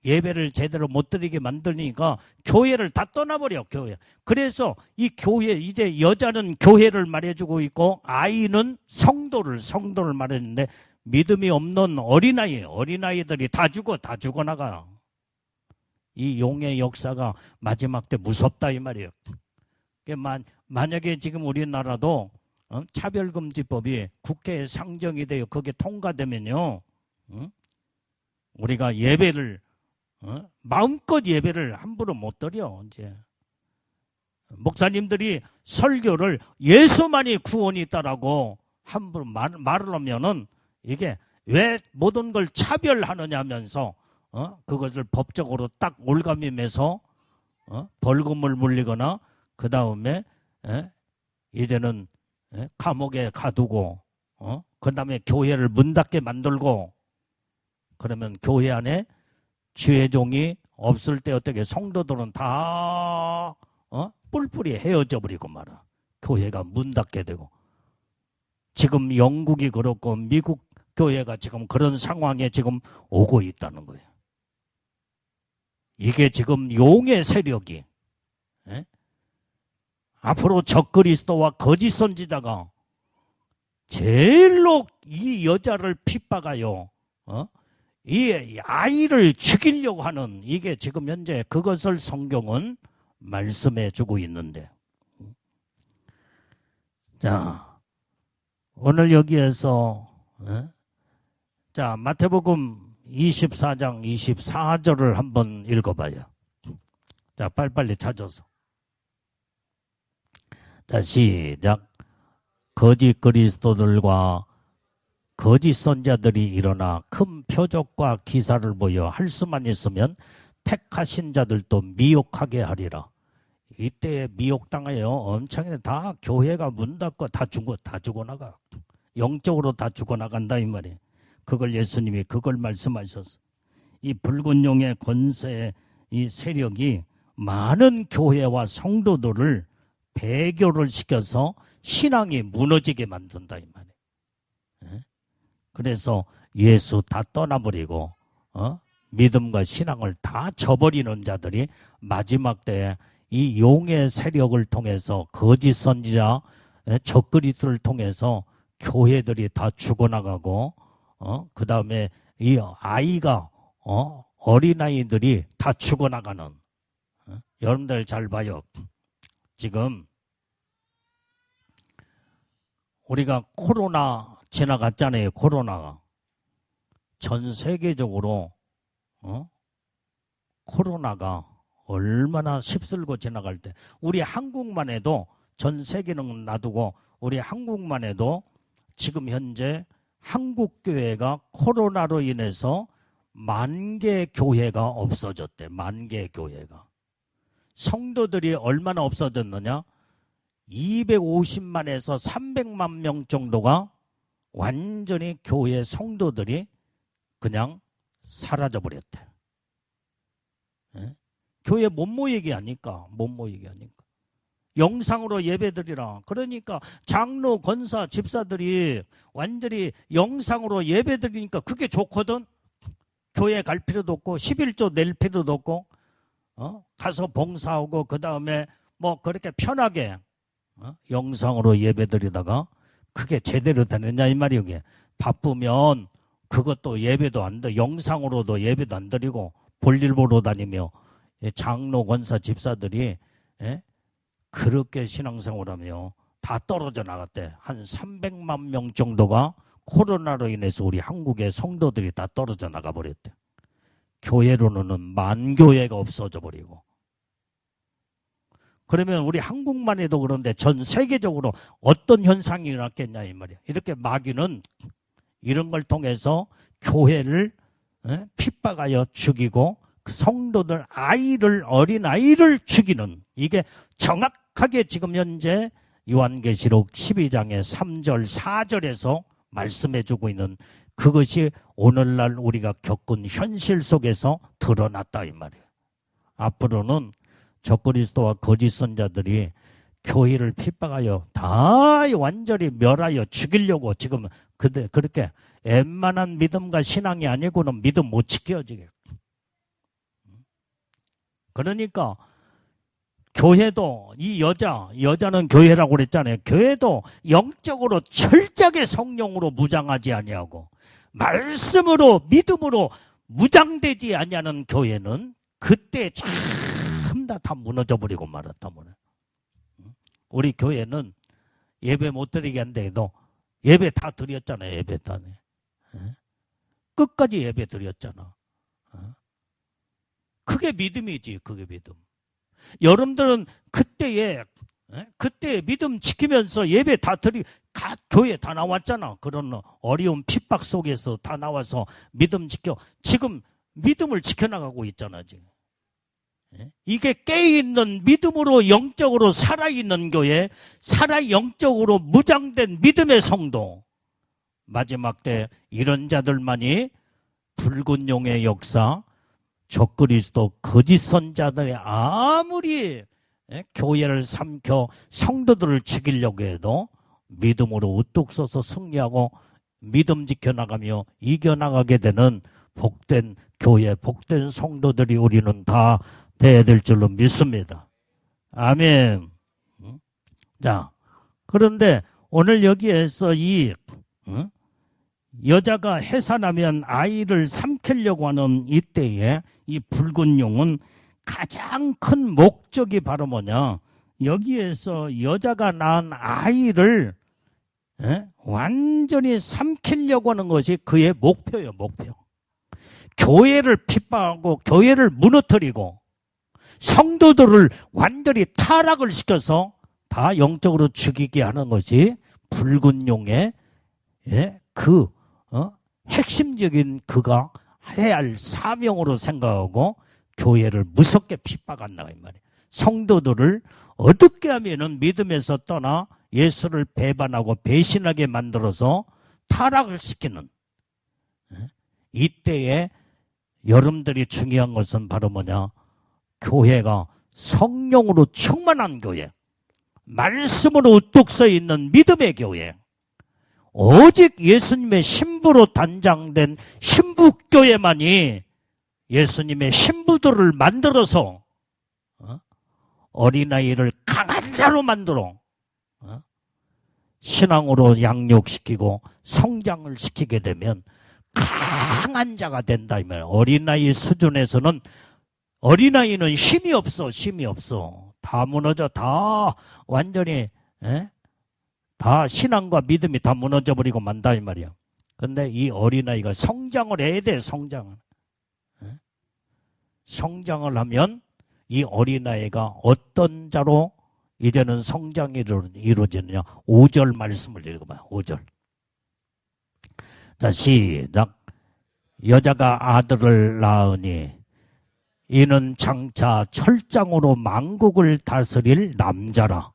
예배를 제대로 못 드리게 만드니까 교회를 다 떠나버려. 교회. 그래서 이 교회, 이제 여자는 교회를 말해주고 있고 아이는 성도를 말했는데, 믿음이 없는 어린아이들이 다 죽어나가. 이 용의 역사가 마지막 때 무섭다 이 말이에요. 만약에 지금 우리나라도 차별금지법이 국회에 상정이 돼요. 그게 통과되면요, 우리가 예배를 마음껏 예배를 함부로 못 드려. 이제 목사님들이 설교를 예수만이 구원이 있다라고 함부로 말을 하면은, 이게 왜 모든 걸 차별하느냐 하면서 그것을 법적으로 딱 올가매면서 벌금을 물리거나 그 다음에 이제는 감옥에 가두고 그 다음에 교회를 문 닫게 만들고, 그러면 교회 안에 주의 종이 없을 때 어떻게 성도들은 다 뿔뿔이 헤어져 버리고 말아. 교회가 문 닫게 되고. 지금 영국이 그렇고 미국 교회가 지금 그런 상황에 지금 오고 있다는 거예요. 이게 지금 용의 세력이 앞으로 적그리스도와 거짓 선지자가 제일로 이 여자를 핍박하여 이 아이를 죽이려고 하는, 이게 지금 현재 그것을 성경은 말씀해 주고 있는데, 자, 오늘 여기에서 자, 마태복음 24장 24절을 한번 읽어봐요. 자, 빨리빨리 찾아서. 자, 시작. 거짓 그리스도들과 거짓 선자들이 일어나 큰 표적과 기사를 보여 할 수만 있으면 택하신 자들도 미혹하게 하리라. 이때 미혹당하여 엄청나게 다 교회가 문 닫고 다 죽어나가. 영적으로 다 죽어나간다 이 말이에요. 그걸 예수님이 그걸 말씀하셨어. 이 붉은 용의 권세의 이 세력이 많은 교회와 성도들을 배교를 시켜서 신앙이 무너지게 만든다 이 말이에요. 그래서 예수 다 떠나버리고 믿음과 신앙을 다 저버리는 자들이 마지막 때에 이 용의 세력을 통해서 거짓 선지자, 적그리스도를 통해서 교회들이 다 죽어나가고 그 다음에 이 아이가 어린아이들이 다 죽어나가는. 여러분들 잘 봐요. 지금 우리가 코로나 지나갔잖아요. 코로나가. 전 세계적으로 코로나가 얼마나 휩쓸고 지나갈 때 우리 한국만 해도 전 세계는 놔두고 우리 한국만 해도 지금 현재 한국교회가 코로나로 인해서 10,000개 교회가 없어졌대. 10,000개 교회가. 성도들이 얼마나 없어졌느냐? 250만에서 300만 명 정도가 완전히 교회 성도들이 그냥 사라져버렸대. 예? 교회 못 모이게 하니까, 못 모이게 하니까. 영상으로 예배드리라. 그러니까 장로, 권사, 집사들이 완전히 영상으로 예배드리니까 그게 좋거든. 교회 갈 필요도 없고 11조 낼 필요도 없고 가서 봉사하고 그 다음에 뭐 그렇게 편하게 영상으로 예배드리다가 그게 제대로 되느냐 이 말이에요. 이게. 바쁘면 그것도 예배도 안 돼. 영상으로도 예배도 안 드리고 볼일 보러 다니며 장로, 권사, 집사들이 그렇게 신앙생활하며 다 떨어져 나갔대. 한 300만 명 정도가 코로나로 인해서 우리 한국의 성도들이 다 떨어져 나가버렸대. 교회로는 만교회가 없어져 버리고. 그러면 우리 한국만 해도 그런데 전 세계적으로 어떤 현상이 일어났겠냐 이 말이야. 이렇게 마귀는 이런 걸 통해서 교회를 핍박하여 죽이고 그 성도들 어린아이를 죽이는, 이게 정확하게 지금 현재 요한계시록 12장의 3절 4절에서 말씀해주고 있는 그것이 오늘날 우리가 겪은 현실 속에서 드러났다 이 말이에요. 앞으로는 적그리스도와 거짓 선자들이 교회를 핍박하여 다 완전히 멸하여 죽이려고 지금 그렇게 웬만한 믿음과 신앙이 아니고는 믿음 못 지켜지게. 그러니까 교회도 이 여자는 교회라고 그랬잖아요. 교회도 영적으로 철저하게 성령으로 무장하지 아니하고 말씀으로 믿음으로 무장되지 아니하는 교회는 그때 전부 다 무너져 버리고 말았다 뭐네. 우리 교회는 예배 못 드리게 한데도 예배 다 드렸잖아요. 예배 다. 끝까지 예배 드렸잖아. 그게 믿음이지. 그게 믿음. 여러분들은 그때 믿음 지키면서 예배 다 교회 다 나왔잖아. 그런 어려운 핍박 속에서 다 나와서 믿음 지켜. 지금 믿음을 지켜나가고 있잖아. 지금. 이게 깨어있는 믿음으로 영적으로 살아있는 교회, 영적으로 무장된 믿음의 성도. 마지막 때 이런 자들만이 붉은 용의 역사, 적그리스도 거짓 선자들이 아무리 교회를 삼켜 성도들을 죽이려고 해도 믿음으로 우뚝 서서 승리하고 믿음 지켜나가며 이겨나가게 되는 복된 교회, 복된 성도들이 우리는 다 돼야 될 줄로 믿습니다. 아멘. 자, 그런데 오늘 여기에서 이 여자가 해산하면 아이를 삼키려고 하는 이때에 이 붉은 용은 가장 큰 목적이 바로 뭐냐? 여기에서 여자가 낳은 아이를 완전히 삼키려고 하는 것이 그의 목표예요. 목표. 교회를 핍박하고 교회를 무너뜨리고 성도들을 완전히 타락을 시켜서 다 영적으로 죽이게 하는 것이 붉은 용의 핵심적인 그가 해야 할 사명으로 생각하고 교회를 무섭게 핍박한다 이 말이에요. 성도들을 어떻게 하면은 믿음에서 떠나 예수를 배반하고 배신하게 만들어서 타락을 시키는 이때에 여러분들이 중요한 것은 바로 뭐냐? 교회가 성령으로 충만한 교회, 말씀으로 우뚝 서 있는 믿음의 교회, 오직 예수님의 신부로 단장된 신부교회만이 예수님의 신부들을 만들어서 어린아이를 강한 자로 만들어 신앙으로 양육시키고 성장을 시키게 되면 강한 자가 된다. 이 말이에요. 어린아이 수준에서는 어린아이는 힘이 없어. 다 무너져. 다 완전히 다 다 신앙과 믿음이 다 무너져 버리고 만다 이 말이야. 근데 이 어린아이가 성장을 해야 돼. 성장을. 성장을 하면 이 어린아이가 어떤 자로 이제는 성장이 이루어지느냐. 5절 말씀을 읽어봐요. 5절. 자, 시작. 여자가 아들을 낳으니 이는 장차 철장으로 만국을 다스릴 남자라.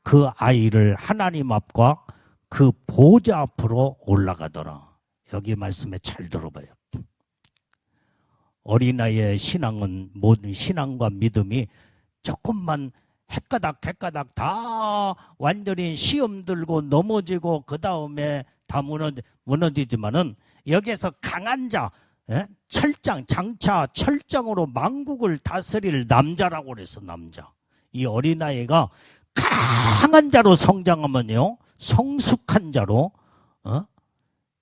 그 아이를 하나님 앞과 그 보좌 앞으로 올라가더라. 여기 말씀에 잘 들어봐요. 어린아이의 신앙은 모든 신앙과 믿음이 조금만 헷가닥 다 완전히 시험 들고 넘어지고 그 다음에 다 무너지지만은 여기에서 강한 자, 철장, 장차 철장으로 만국을 다스릴 남자라고 그래서 남자. 이 어린아이가 강한 자로 성장하면요, 성숙한 자로,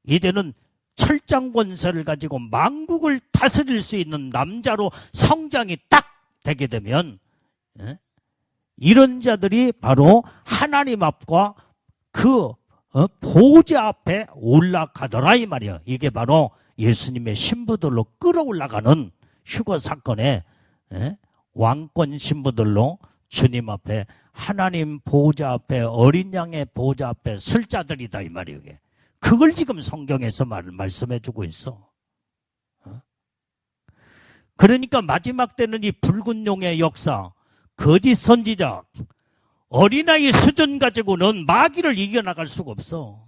이제는 철장 권세를 가지고 만국을 다스릴 수 있는 남자로 성장이 딱 되게 되면, 이런 자들이 바로 하나님 앞과 그 보좌 앞에 올라가더라 이 말이야. 이게 바로 예수님의 신부들로 끌어올라가는 휴거 사건의 왕권 신부들로 주님 앞에 하나님 보좌 앞에 어린 양의 보좌 앞에 설 자들이다 이 말이야. 이게. 그걸 지금 성경에서 말씀해 주고 있어. 그러니까 마지막 때는 이 붉은 용의 역사, 거짓 선지자, 어린아이 수준 가지고는 마귀를 이겨나갈 수가 없어.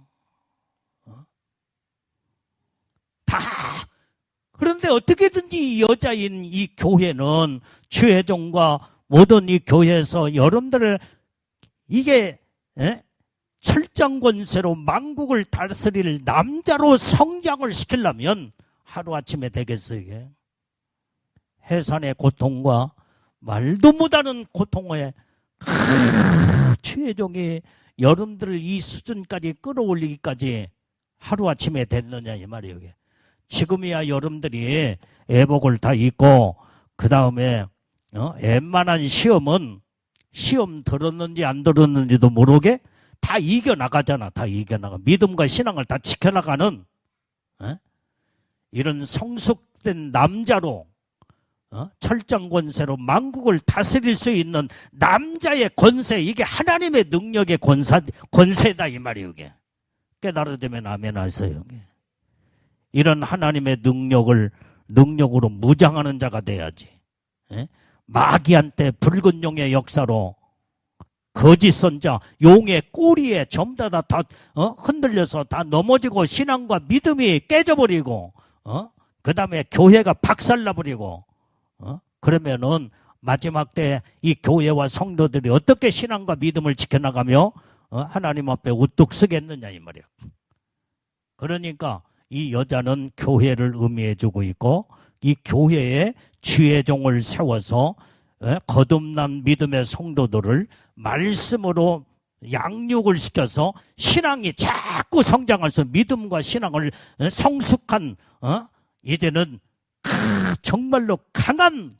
다. 그런데 어떻게든지 이 여자인 이 교회는 주회종과 모든 이 교회에서 여러분들을 이게 철장 권세로 만국을 다스릴 남자로 성장을 시키려면 하루아침에 되겠어요. 이게. 해산의 고통과 말도 못하는 고통에 주회종이 여러분들을 이 수준까지 끌어올리기까지 하루아침에 됐느냐 이 말이에요. 이게. 지금이야 여러분들이 애복을 다 입고 그 다음에 웬만한 시험은 시험 들었는지 안 들었는지도 모르게 다 이겨나가잖아. 다 이겨나가. 믿음과 신앙을 다 지켜나가는 이런 성숙된 남자로 철장 권세로 만국을 다스릴 수 있는 남자의 권세, 이게 하나님의 능력의 권세다 이 말이에요. 이게. 깨달아지면 아멘 하세요. 이런 하나님의 능력으로 무장하는 자가 돼야지. 마귀한테 붉은 용의 역사로 거짓 선자, 용의 꼬리에 전부 다 흔들려서 다 넘어지고 신앙과 믿음이 깨져버리고 그 다음에 교회가 박살나버리고 그러면은 마지막 때 이 교회와 성도들이 어떻게 신앙과 믿음을 지켜나가며 하나님 앞에 우뚝 서겠느냐 이 말이야. 그러니까 이 여자는 교회를 의미해주고 있고 이 교회에 주의종을 세워서 거듭난 믿음의 성도들을 말씀으로 양육을 시켜서 신앙이 자꾸 성장할 수 믿음과 신앙을 성숙한 이제는 정말로 강한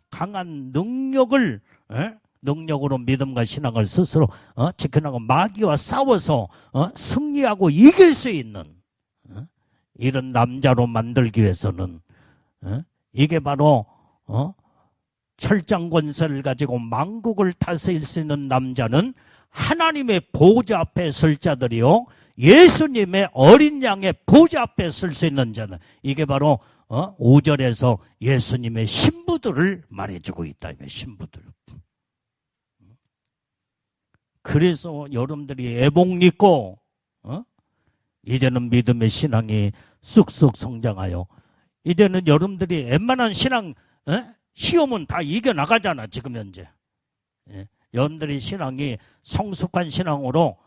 능력으로 믿음과 신앙을 스스로 지켜나가고 마귀와 싸워서 승리하고 이길 수 있는 이런 남자로 만들기 위해서는 이게 바로 철장 권세를 가지고 만국을 다스릴 수 있는 남자는 하나님의 보좌 앞에 설 자들이요 예수님의 어린 양의 보좌 앞에 설 수 있는 자는 이게 바로 5절에서 예수님의 신부들을 말해주고 있다. 신부들. 그래서 여러분들이 애복 입고 이제는 믿음의 신앙이 쑥쑥 성장하여 이제는 여러분들이 웬만한 신앙 시험은 다 이겨나가잖아. 지금 현재 여러분들이 신앙이 성숙한 신앙으로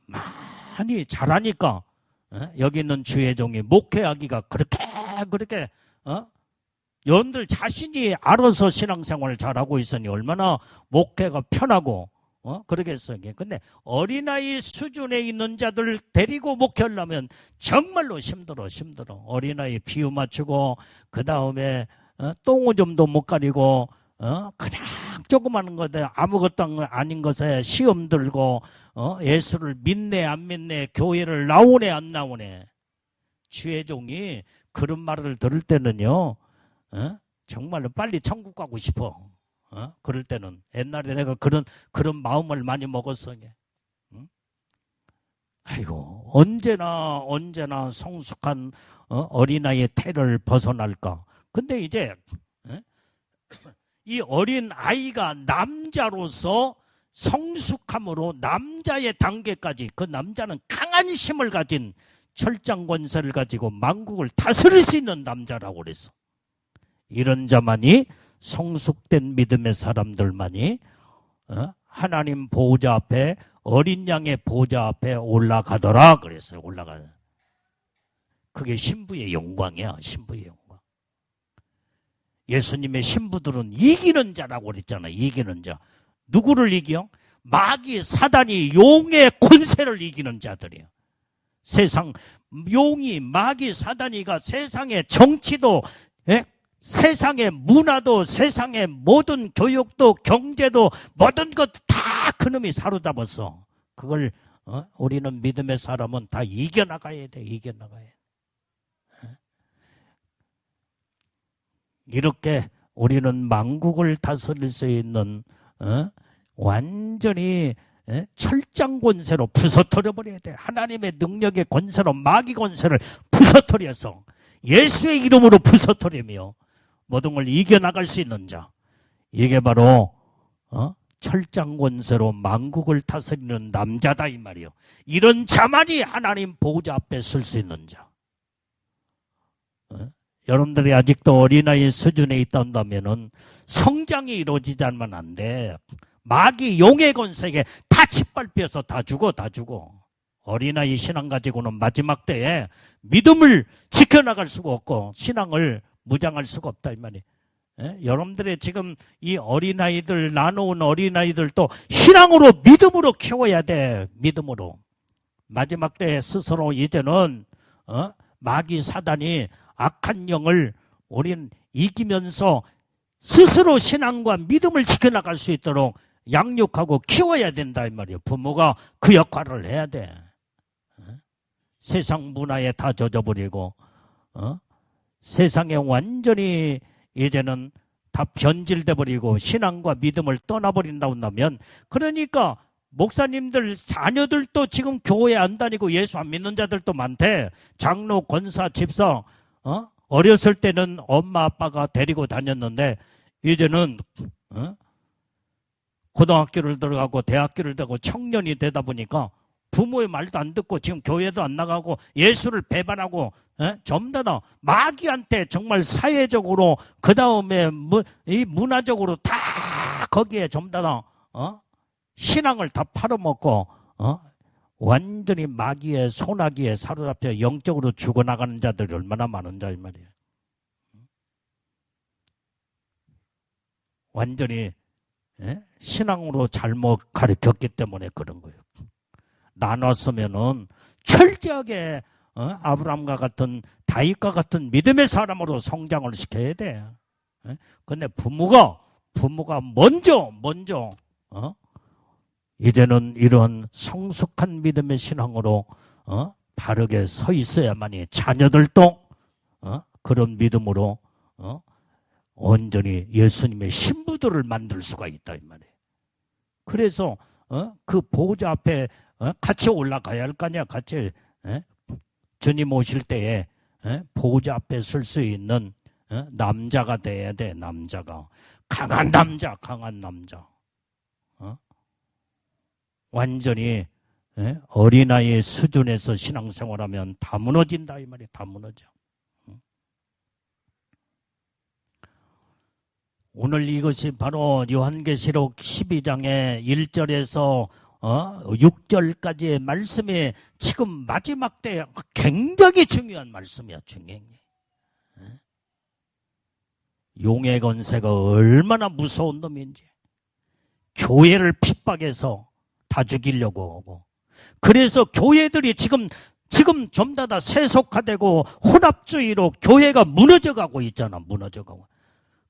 많이 잘하니까 여기 있는 주회종이 목회하기가 그렇게 여러분들 자신이 알아서 신앙생활을 잘하고 있으니 얼마나 목회가 편하고 그러겠어요. 근데 어린아이 수준에 있는 자들 데리고 목회하려면 정말로 힘들어. 어린아이 비유 맞추고 그 다음에 똥오줌도 못 가리고 그냥 조그마한 것에 아무것도 아닌 것에 시험 들고 예수를 믿네 안 믿네, 교회를 나오네 안 나오네. 주의 종이 그런 말을 들을 때는요, 정말로 빨리 천국 가고 싶어. 그럴 때는 옛날에 내가 그런 마음을 많이 먹었어. 아이고, 언제나 성숙한 어린아이의 태를 벗어날까. 근데 이제 이 어린 아이가 남자로서 성숙함으로 남자의 단계까지, 그 남자는 강한 힘을 가진 철장 권세를 가지고 만국을 다스릴 수 있는 남자라고 그랬어. 이런 자만이, 성숙된 믿음의 사람들만이 하나님 보호자 앞에, 어린 양의 보호자 앞에 올라가더라 그랬어요. 올라가는. 그게 신부의 영광이야. 신부의 영광. 예수님의 신부들은 이기는 자라고 그랬잖아요. 이기는 자. 누구를 이겨? 마귀 사단이 용의 권세를 이기는 자들이에요. 세상 용이, 마귀 사단이가 세상의 정치도, 세상의 문화도, 세상의 모든 교육도, 경제도, 모든 것 다 그놈이 사로잡았어. 그걸 우리는 믿음의 사람은 다 이겨나가야 돼. 이겨나가야 돼. 이렇게 우리는 만국을 다스릴 수 있는 완전히 철장 권세로 부서뜨려 버려야 돼. 하나님의 능력의 권세로 마귀 권세를 부서뜨려서 예수의 이름으로 부서뜨리며 모든 걸 이겨나갈 수 있는 자. 이게 바로 철장 권세로 만국을 다스리는 남자다 이 말이요. 이런 자만이 하나님 보호자 앞에 설 수 있는 자. 여러분들이 아직도 어린아이 수준에 있다면은 성장이 이루어지지 않으면 안 돼. 마귀 용의 권세에 다 짓밟혀서 다 죽어. 어린아이 신앙 가지고는 마지막 때에 믿음을 지켜나갈 수가 없고 신앙을 무장할 수가 없다 이 말이에요. 여러분들의 지금 이 어린아이들, 나눠온 어린아이들도 신앙으로, 믿음으로 키워야 돼. 믿음으로. 마지막 때에 스스로 이제는 마귀 사단이 악한 영을 우린 이기면서 스스로 신앙과 믿음을 지켜나갈 수 있도록 양육하고 키워야 된다 이 말이에요. 부모가 그 역할을 해야 돼. 세상 문화에 다 젖어버리고 세상에 완전히 이제는 다 변질돼 버리고 신앙과 믿음을 떠나버린다고 한다면, 그러니까 목사님들 자녀들도 지금 교회 안 다니고 예수 안 믿는 자들도 많대. 장로, 권사, 집사 어렸을 때는 엄마 아빠가 데리고 다녔는데 이제는 고등학교를 들어가고 대학교를 들어가고 청년이 되다 보니까 부모의 말도 안 듣고 지금 교회도 안 나가고 예수를 배반하고 전부 다 마귀한테 정말 사회적으로, 그 다음에 이 문화적으로 다 거기에 전부 다 신앙을 다 팔아먹고 완전히 마귀의 소나기에 사로잡혀 영적으로 죽어나가는 자들이 얼마나 많은 자 이 말이에요. 완전히 신앙으로 잘못 가르쳤기 때문에 그런 거예요. 나눴으면은 철저하게 아브라함과 같은, 다윗과 같은 믿음의 사람으로 성장을 시켜야 돼. 근데 부모가 먼저 이제는 이런 성숙한 믿음의 신앙으로 바르게 서 있어야만이 자녀들도 그런 믿음으로 온전히 예수님의 신부들을 만들 수가 있다 이 말이에요. 그래서 그 보호자 앞에 같이 올라가야 할 거 아니야. 같이 주님 오실 때에 보호자 앞에 설 수 있는 남자가 돼야 돼. 남자가 강한 남자. 완전히 어린아이의 수준에서 신앙생활하면 다 무너진다 이 말이에요. 다 무너져. 오늘 이것이 바로 요한계시록 12장의 1절에서 6절까지의 말씀이 지금 마지막 때 굉장히 중요한 말씀이야. 중요해. 용의 권세가 얼마나 무서운 놈인지, 교회를 핍박해서 다 죽이려고 하고, 그래서 교회들이 지금 전부 다 세속화되고 혼합주의로 교회가 무너져가고 있잖아. 무너져가고.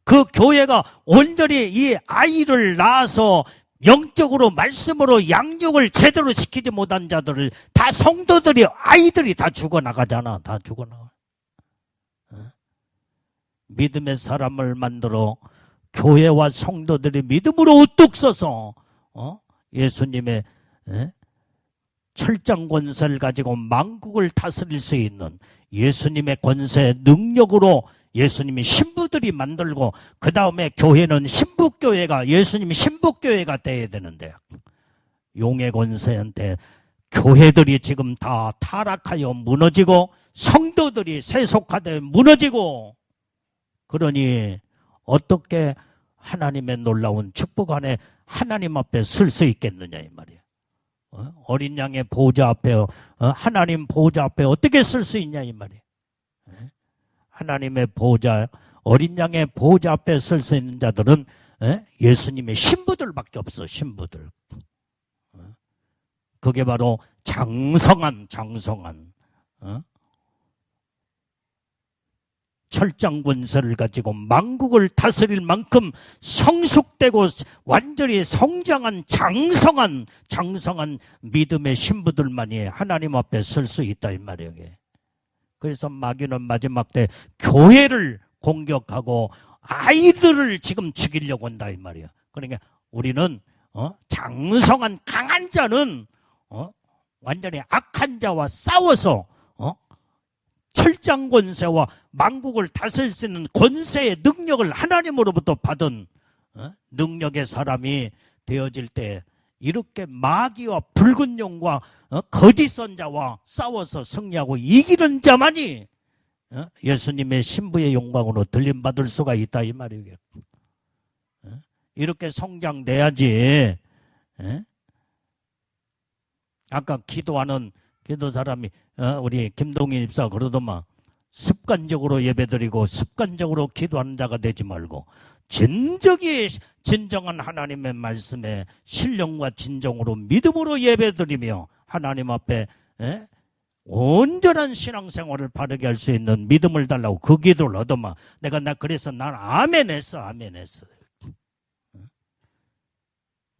그 교회가 온전히 이 아이를 낳아서 영적으로 말씀으로 양육을 제대로 시키지 못한 자들을 다 성도들이 아이들이 다 죽어나가잖아. 다 죽어나가. 믿음의 사람을 만들어 교회와 성도들이 믿음으로 우뚝 서서 예수님의 철장 권세를 가지고 만국을 다스릴 수 있는 예수님의 권세 능력으로 예수님이 신부들이 만들고 그 다음에 교회는 신부교회가 예수님이 신부교회가 돼야 되는데 용의 권세한테 교회들이 지금 다 타락하여 무너지고 성도들이 세속화되어 무너지고 그러니 어떻게 하나님의 놀라운 축복 안에 하나님 앞에 설 수 있겠느냐 이 말이에요. 어린 양의 보호자 앞에 하나님 보호자 앞에 어떻게 설 수 있냐 이 말이에요. 하나님의 보호자 어린 양의 보호자 앞에 설 수 있는 자들은 예수님의 신부들밖에 없어. 신부들. 그게 바로 장성한 철장 권세를 가지고 만국을 다스릴 만큼 성숙되고 완전히 성장한 장성한 믿음의 신부들만이 하나님 앞에 설 수 있다 이 말이에요. 그래서 마귀는 마지막 때 교회를 공격하고 아이들을 지금 죽이려고 한다 이 말이에요. 그러니까 우리는 장성한 강한 자는 완전히 악한 자와 싸워서 철장 권세와 만국을 다스릴 수 있는 권세의 능력을 하나님으로부터 받은 능력의 사람이 되어질 때 이렇게 마귀와 붉은 용과 거짓 선자와 싸워서 승리하고 이기는 자만이 예수님의 신부의 영광으로 들림받을 수가 있다 이 말이에요. 이렇게 성장돼야지. 아까 기도하는 기도 사람이 우리 김동인 입사 그러더만 습관적으로 예배드리고 습관적으로 기도하는 자가 되지 말고 진정한 하나님의 말씀에 신령과 진정으로 믿음으로 예배드리며 하나님 앞에 온전한 신앙생활을 바르게 할 수 있는 믿음을 달라고 그 기도를 얻어마. 그래서 난 아멘 했어.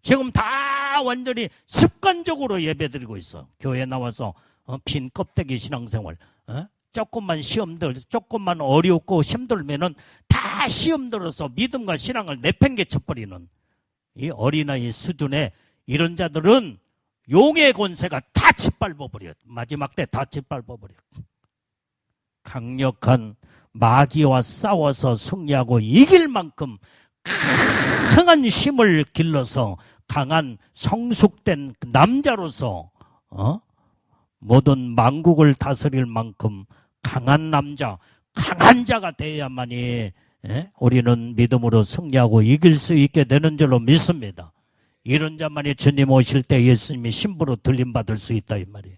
지금 다 완전히 습관적으로 예배드리고 있어. 교회 나와서 빈 껍데기 신앙생활. 조금만 어렵고 힘들면은 다 시험 들어서 믿음과 신앙을 내팽개쳐버리는 이 어린아이 수준의 이런 자들은 용의 권세가 다 짓밟아버려. 마지막 때 다 짓밟아버려. 강력한 마귀와 싸워서 승리하고 이길 만큼 강한 힘을 길러서 강한 성숙된 남자로서 모든 만국을 다스릴 만큼 강한 남자, 강한 자가 되어야만이 우리는 믿음으로 승리하고 이길 수 있게 되는 줄로 믿습니다. 이런 자만이 주님 오실 때 예수님이 신부로 들림받을 수 있다 이 말이에요.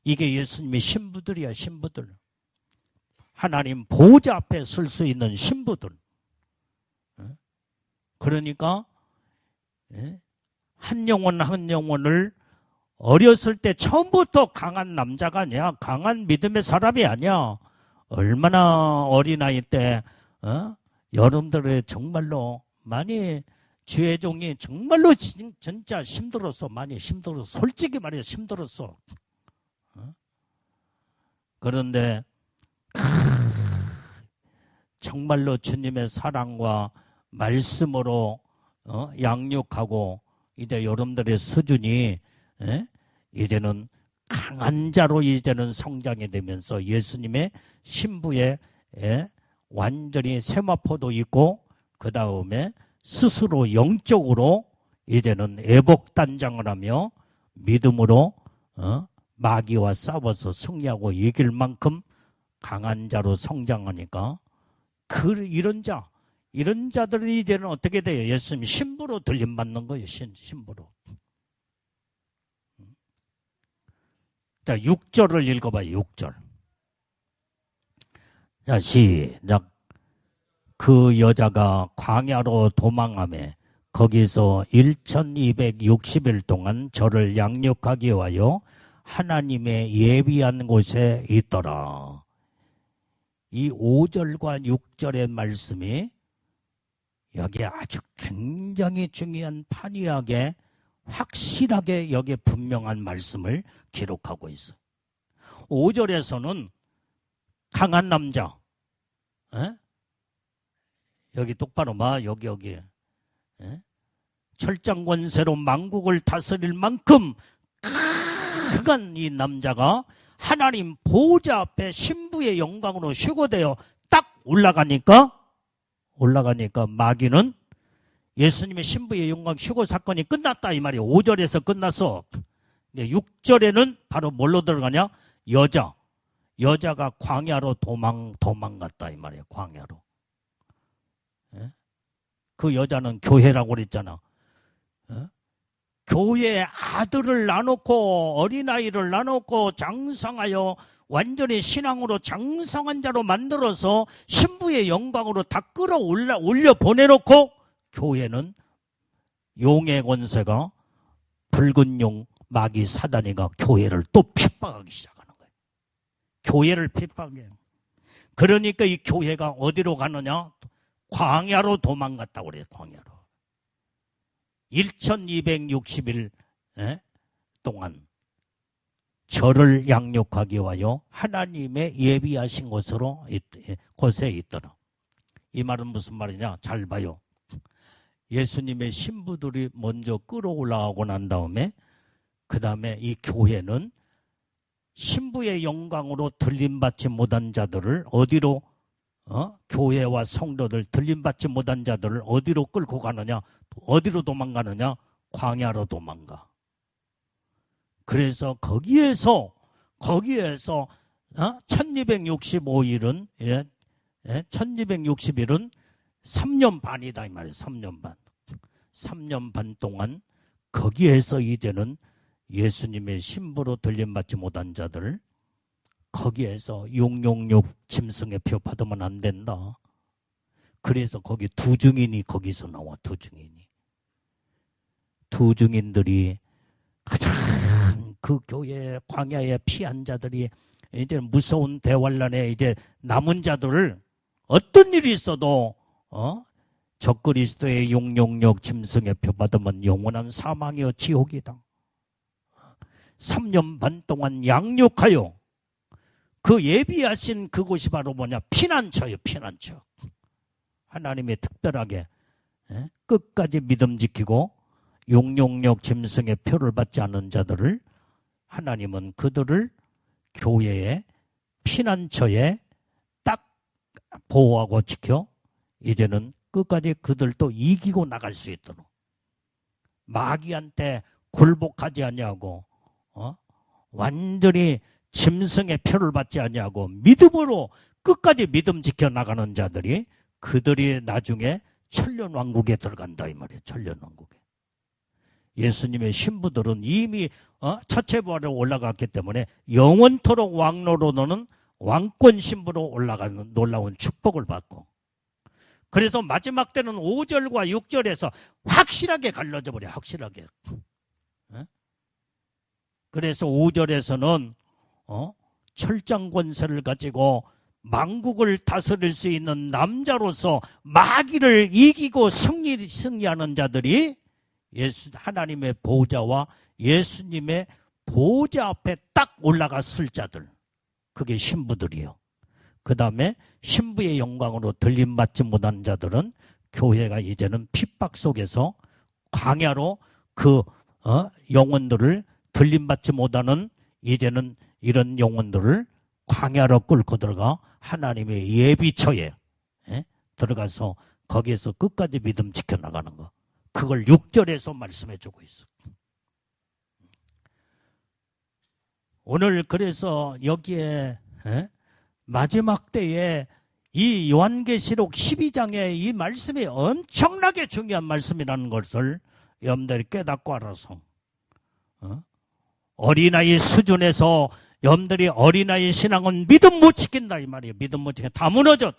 이게 예수님이 신부들이야. 신부들. 하나님 보호자 앞에 설 수 있는 신부들. 그러니까 한 영혼을 어렸을 때 처음부터 강한 남자가 아니야. 강한 믿음의 사람이 아니야. 얼마나 어린아이 때 여러분들의 정말로 많이 주의 종이 정말로 진짜 힘들었어. 많이 힘들었어. 솔직히 말해 힘들었어. 그런데 정말로 주님의 사랑과 말씀으로 양육하고 이제 여러분들의 수준이 이제는 강한 자로 이제는 성장이 되면서 예수님의 신부에 완전히 세마포도 있고 그 다음에 스스로 영적으로 이제는 애복단장을 하며 믿음으로 마귀와 싸워서 승리하고 이길 만큼 강한 자로 성장하니까 이런 자들이 이제는 어떻게 돼요? 예수님 신부로 들림받는 거예요. 신부로. 자, 6절을 읽어봐요. 6절. 자, 시작. 그 여자가 광야로 도망하며 거기서 1260일 동안 저를 양육하기 위하여 하나님의 예비한 곳에 있더라. 이 5절과 6절의 말씀이 여기에 아주 굉장히 중요한 판이하게 확실하게 여기에 분명한 말씀을 기록하고 있어요. 5절에서는 강한 남자, 에? 여기 똑바로 봐. 여기 에? 철장 권세로 만국을 다스릴 만큼 강한 이 남자가 하나님 보호자 앞에 신부의 영광으로 휴거되어 딱 올라가니까 마귀는 예수님의 신부의 영광 휴거 사건이 끝났다 이 말이에요. 5절에서 끝났어. 6절에는 바로 뭘로 들어가냐? 여자가 광야로 도망갔다 이 말이에요. 광야로. 그 여자는 교회라고 그랬잖아. 교회에 아들을 낳아놓고 어린아이를 낳아놓고 장성하여 완전히 신앙으로 장성한 자로 만들어서 신부의 영광으로 다 올려 보내놓고 교회는 용의 권세가 붉은 용 마귀 사단이가 교회를 또 핍박하기 시작하는 거예요. 교회를 핍박해요. 그러니까 이 교회가 어디로 가느냐? 광야로 도망갔다고 그래요. 광야로. 1260일 동안 저를 양육하기 위하여 하나님의 예비하신 곳에 있더라. 이 말은 무슨 말이냐? 잘 봐요. 예수님의 신부들이 먼저 끌어올라가고 난 다음에 그 다음에 이 교회는 신부의 영광으로 들림받지 못한 자들을 어디로 교회와 성도들 들림받지 못한 자들을 어디로 끌고 가느냐? 어디로 도망가느냐? 광야로 도망가. 그래서 거기에서 1265일은 1260일은 3년 반이다 이 말이에요. 3년 반. 3년 반 동안 거기에서 이제는 예수님의 신부로 들림받지 못한 자들 거기에서 666 짐승의 표 받으면 안 된다. 그래서 거기 두 증인이 거기서 나와. 두 증인들이 가장 그 교회 광야에 피한 자들이 이제 무서운 대환란에 이제 남은 자들을 어떤 일이 있어도 적그리스도의 666 짐승의 표 받으면 영원한 사망이요 지옥이다. 3년 반 동안 양육하여 그 예비하신 그곳이 바로 뭐냐? 피난처예요. 피난처. 하나님의 특별하게 끝까지 믿음 지키고 666 짐승의 표를 받지 않은 자들을 하나님은 그들을 교회의 피난처에 딱 보호하고 지켜 이제는 끝까지 그들도 이기고 나갈 수 있도록 마귀한테 굴복하지 아니하고 완전히 짐승의 표를 받지 아니하고 믿음으로 끝까지 믿음 지켜나가는 자들이 그들이 나중에 천년왕국에 들어간다 이 말이에요. 천년왕국에. 예수님의 신부들은 이미 첫째 부활에 올라갔기 때문에 영원토록 왕노로는 왕권 신부로 올라가는 놀라운 축복을 받고 그래서 마지막 때는 5절과 6절에서 확실하게 갈라져 버려. 확실하게. 그래서 5절에서는 철장 권세를 가지고 만국을 다스릴 수 있는 남자로서 마귀를 이기고 승리하는 자들이 하나님의 보좌와 예수님의 보좌 앞에 딱 올라갔을 자들, 그게 신부들이요. 그 다음에 신부의 영광으로 들림받지 못한 자들은 교회가 이제는 핍박 속에서 광야로 그 영혼들을 들림받지 못하는 이제는 이런 영혼들을 광야로 끌고 들어가 하나님의 예비처에 들어가서 거기에서 끝까지 믿음 지켜나가는 거. 그걸 6절에서 말씀해 주고 있어. 오늘 그래서 여기에 마지막 때에 이 요한계시록 12장의 이 말씀이 엄청나게 중요한 말씀이라는 것을 여러분들이 깨닫고 알아서 어린아이 수준에서 여러분들이 어린아이 신앙은 믿음 못 지킨다 이 말이에요. 믿음 못 지킨다. 다 무너져.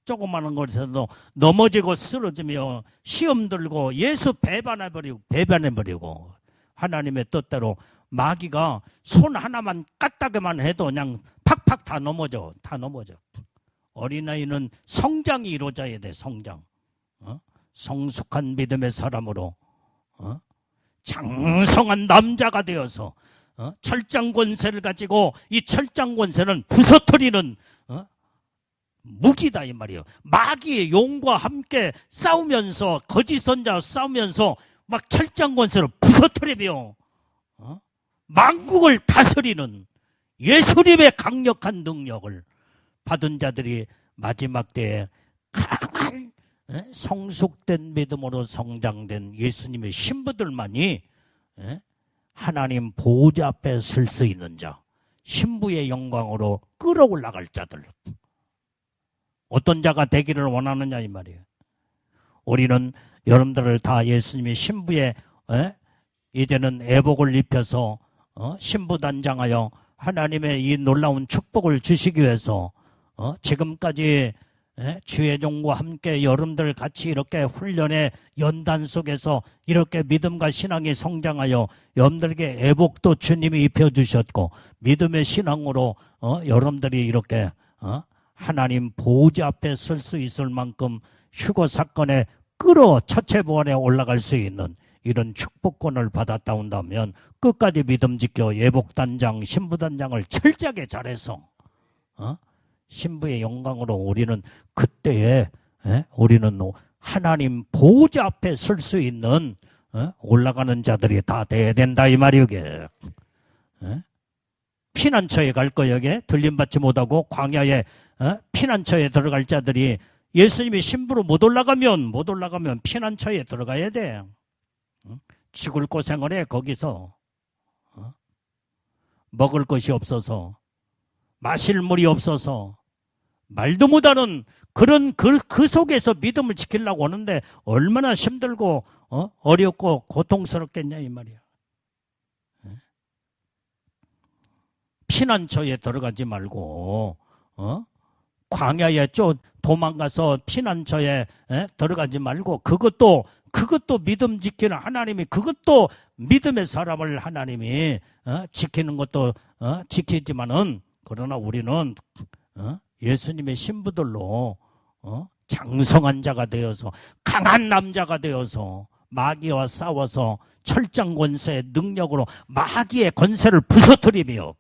조그마한 것에서도 넘어지고 쓰러지며 시험 들고 예수 배반해버리고 하나님의 뜻대로 마귀가 손 하나만 까딱이만 해도 그냥 팍팍 다 넘어져. 어린아이는 성장이 이루어져야 돼. 성장. 성숙한 믿음의 사람으로 장성한 남자가 되어서 철장 권세를 가지고 이 철장 권세는 부서뜨리는 무기다 이 말이에요. 마귀의 용과 함께 싸우면서 거짓 선자와 싸우면서 막 철장 권세를 부서뜨리며 만국을 다스리는 예수님의 강력한 능력을 받은 자들이 마지막 때에 강한 성숙된 믿음으로 성장된 예수님의 신부들만이 하나님 보호자 앞에 설 수 있는 자, 신부의 영광으로 끌어올라갈 자들, 어떤 자가 되기를 원하느냐 이 말이에요. 우리는 여러분들을 다 예수님의 신부의 이제는 애복을 입혀서 신부단장하여 하나님의 이 놀라운 축복을 주시기 위해서 지금까지 주의 종과 함께 여러분들 같이 이렇게 훈련의 연단 속에서 이렇게 믿음과 신앙이 성장하여 여러분들에게 애복도 주님이 입혀주셨고 믿음의 신앙으로 여러분들이 이렇게 하나님 보호자 앞에 설 수 있을 만큼 휴거 사건에 처체부활에 올라갈 수 있는 이런 축복권을 받았다 온다면 끝까지 믿음 지켜 예복단장, 신부단장을 철저하게 잘해서 신부의 영광으로 우리는 그때에 우리는 하나님 보호자 앞에 설 수 있는 올라가는 자들이 다 돼야 된다 이 말이요. 피난처에 갈 거여게 들림받지 못하고 광야에 피난처에 들어갈 자들이 예수님이 신부로 못 올라가면 피난처에 들어가야 돼. 죽을 고생을 해. 거기서 먹을 것이 없어서, 마실 물이 없어서, 말도 못하는 그런 그 속에서 믿음을 지키려고 하는데 얼마나 힘들고 어렵고 고통스럽겠냐 이 말이야. 피난처에 들어가지 말고 광야에 도망가서 피난처에 들어가지 말고 그것도 믿음 지키는 하나님이, 그것도 믿음의 사람을 하나님이 지키는 것도 지키지만은, 그러나 우리는 예수님의 신부들로 장성한 자가 되어서 강한 남자가 되어서 마귀와 싸워서 철장 권세의 능력으로 마귀의 권세를 부서뜨리며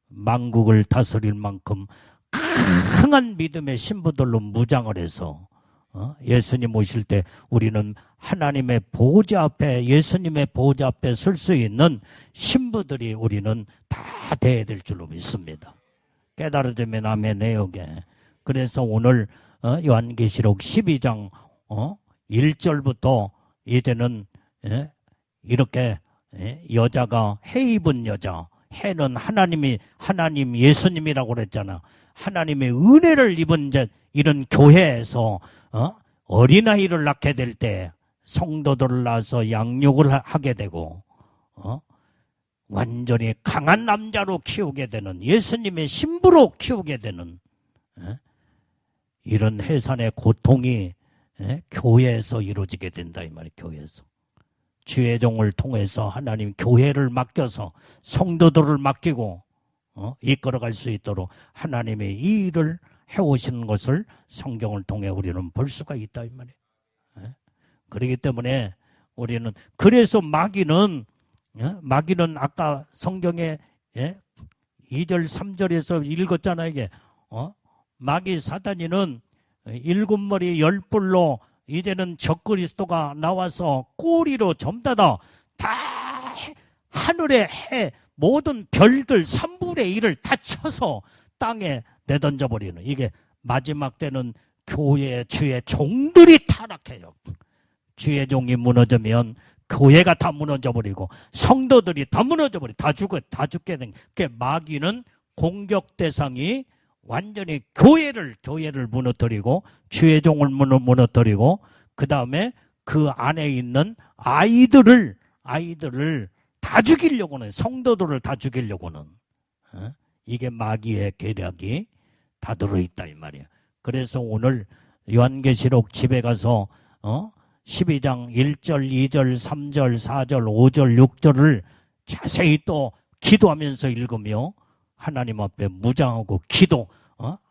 만국을 다스릴 만큼 강한 믿음의 신부들로 무장을 해서 예수님 오실 때 우리는 하나님의 보호자 앞에, 예수님의 보호자 앞에 설 수 있는 신부들이 우리는 다 돼야 될 줄로 믿습니다. 깨달아지면 아멘해요. 그래서 오늘 요한계시록 12장 1절부터 이제는 이렇게 여자가 해 입은 여자, 해는 하나님 예수님이라고 그랬잖아. 하나님의 은혜를 입은 자, 이런 교회에서 어린아이를 낳게 될 때 성도들을 낳아서 양육을 하게 되고 완전히 강한 남자로 키우게 되는, 예수님의 신부로 키우게 되는 이런 해산의 고통이 교회에서 이루어지게 된다 이 말이에요. 교회에서 주의 종을 통해서 하나님 교회를 맡겨서 성도들을 맡기고 이끌어갈 수 있도록 하나님의 이 일을 해오시는 것을 성경을 통해 우리는 볼 수가 있다 이 말이에요. 그렇기 때문에 우리는, 그래서 마귀는 아까 성경에 2절 3절에서 읽었잖아요. 이게 마귀 사단이는 일곱 머리 열 뿔로 이제는 적그리스도가 나와서 꼬리로 전부 다 하늘의 해 모든 별들 3분의 1을 다 쳐서 땅에 내던져버리는, 이게 마지막 때는 교회의 주의 종들이 타락해요. 주의 종이 무너지면 교회가 다 무너져버리고 성도들이 다 무너져버리고 다 죽게 된 게, 마귀는 공격 대상이 완전히 교회를 무너뜨리고 주의 종을 무너뜨리고 그 다음에 그 안에 있는 아이들을 다 죽이려고는, 성도들을 다 죽이려고는 이게 마귀의 계략이 다 들어있다 이 말이야. 그래서 오늘 요한계시록 집에 가서 12장 1절, 2절, 3절, 4절, 5절, 6절을 자세히 또 기도하면서 읽으며 하나님 앞에 무장하고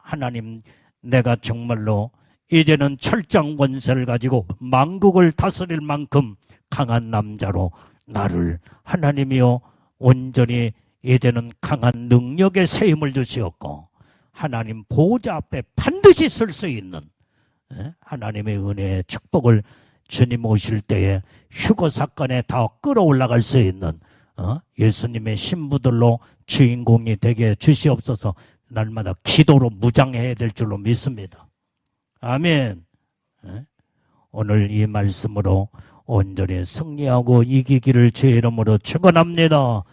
하나님, 내가 정말로 이제는 철장 권세를 가지고 만국을 다스릴 만큼 강한 남자로 나를 하나님이여 온전히 이제는 강한 능력의 세임을 주시었고 하나님 보호자 앞에 반드시 설 수 있는 하나님의 은혜의 축복을 주님 오실 때에 휴거 사건에 다 끌어올라갈 수 있는 예수님의 신부들로 주인공이 되게 주시옵소서. 날마다 기도로 무장해야 될 줄로 믿습니다. 아멘. 오늘 이 말씀으로 온전히 승리하고 이기기를 주의 이름으로 축원합니다.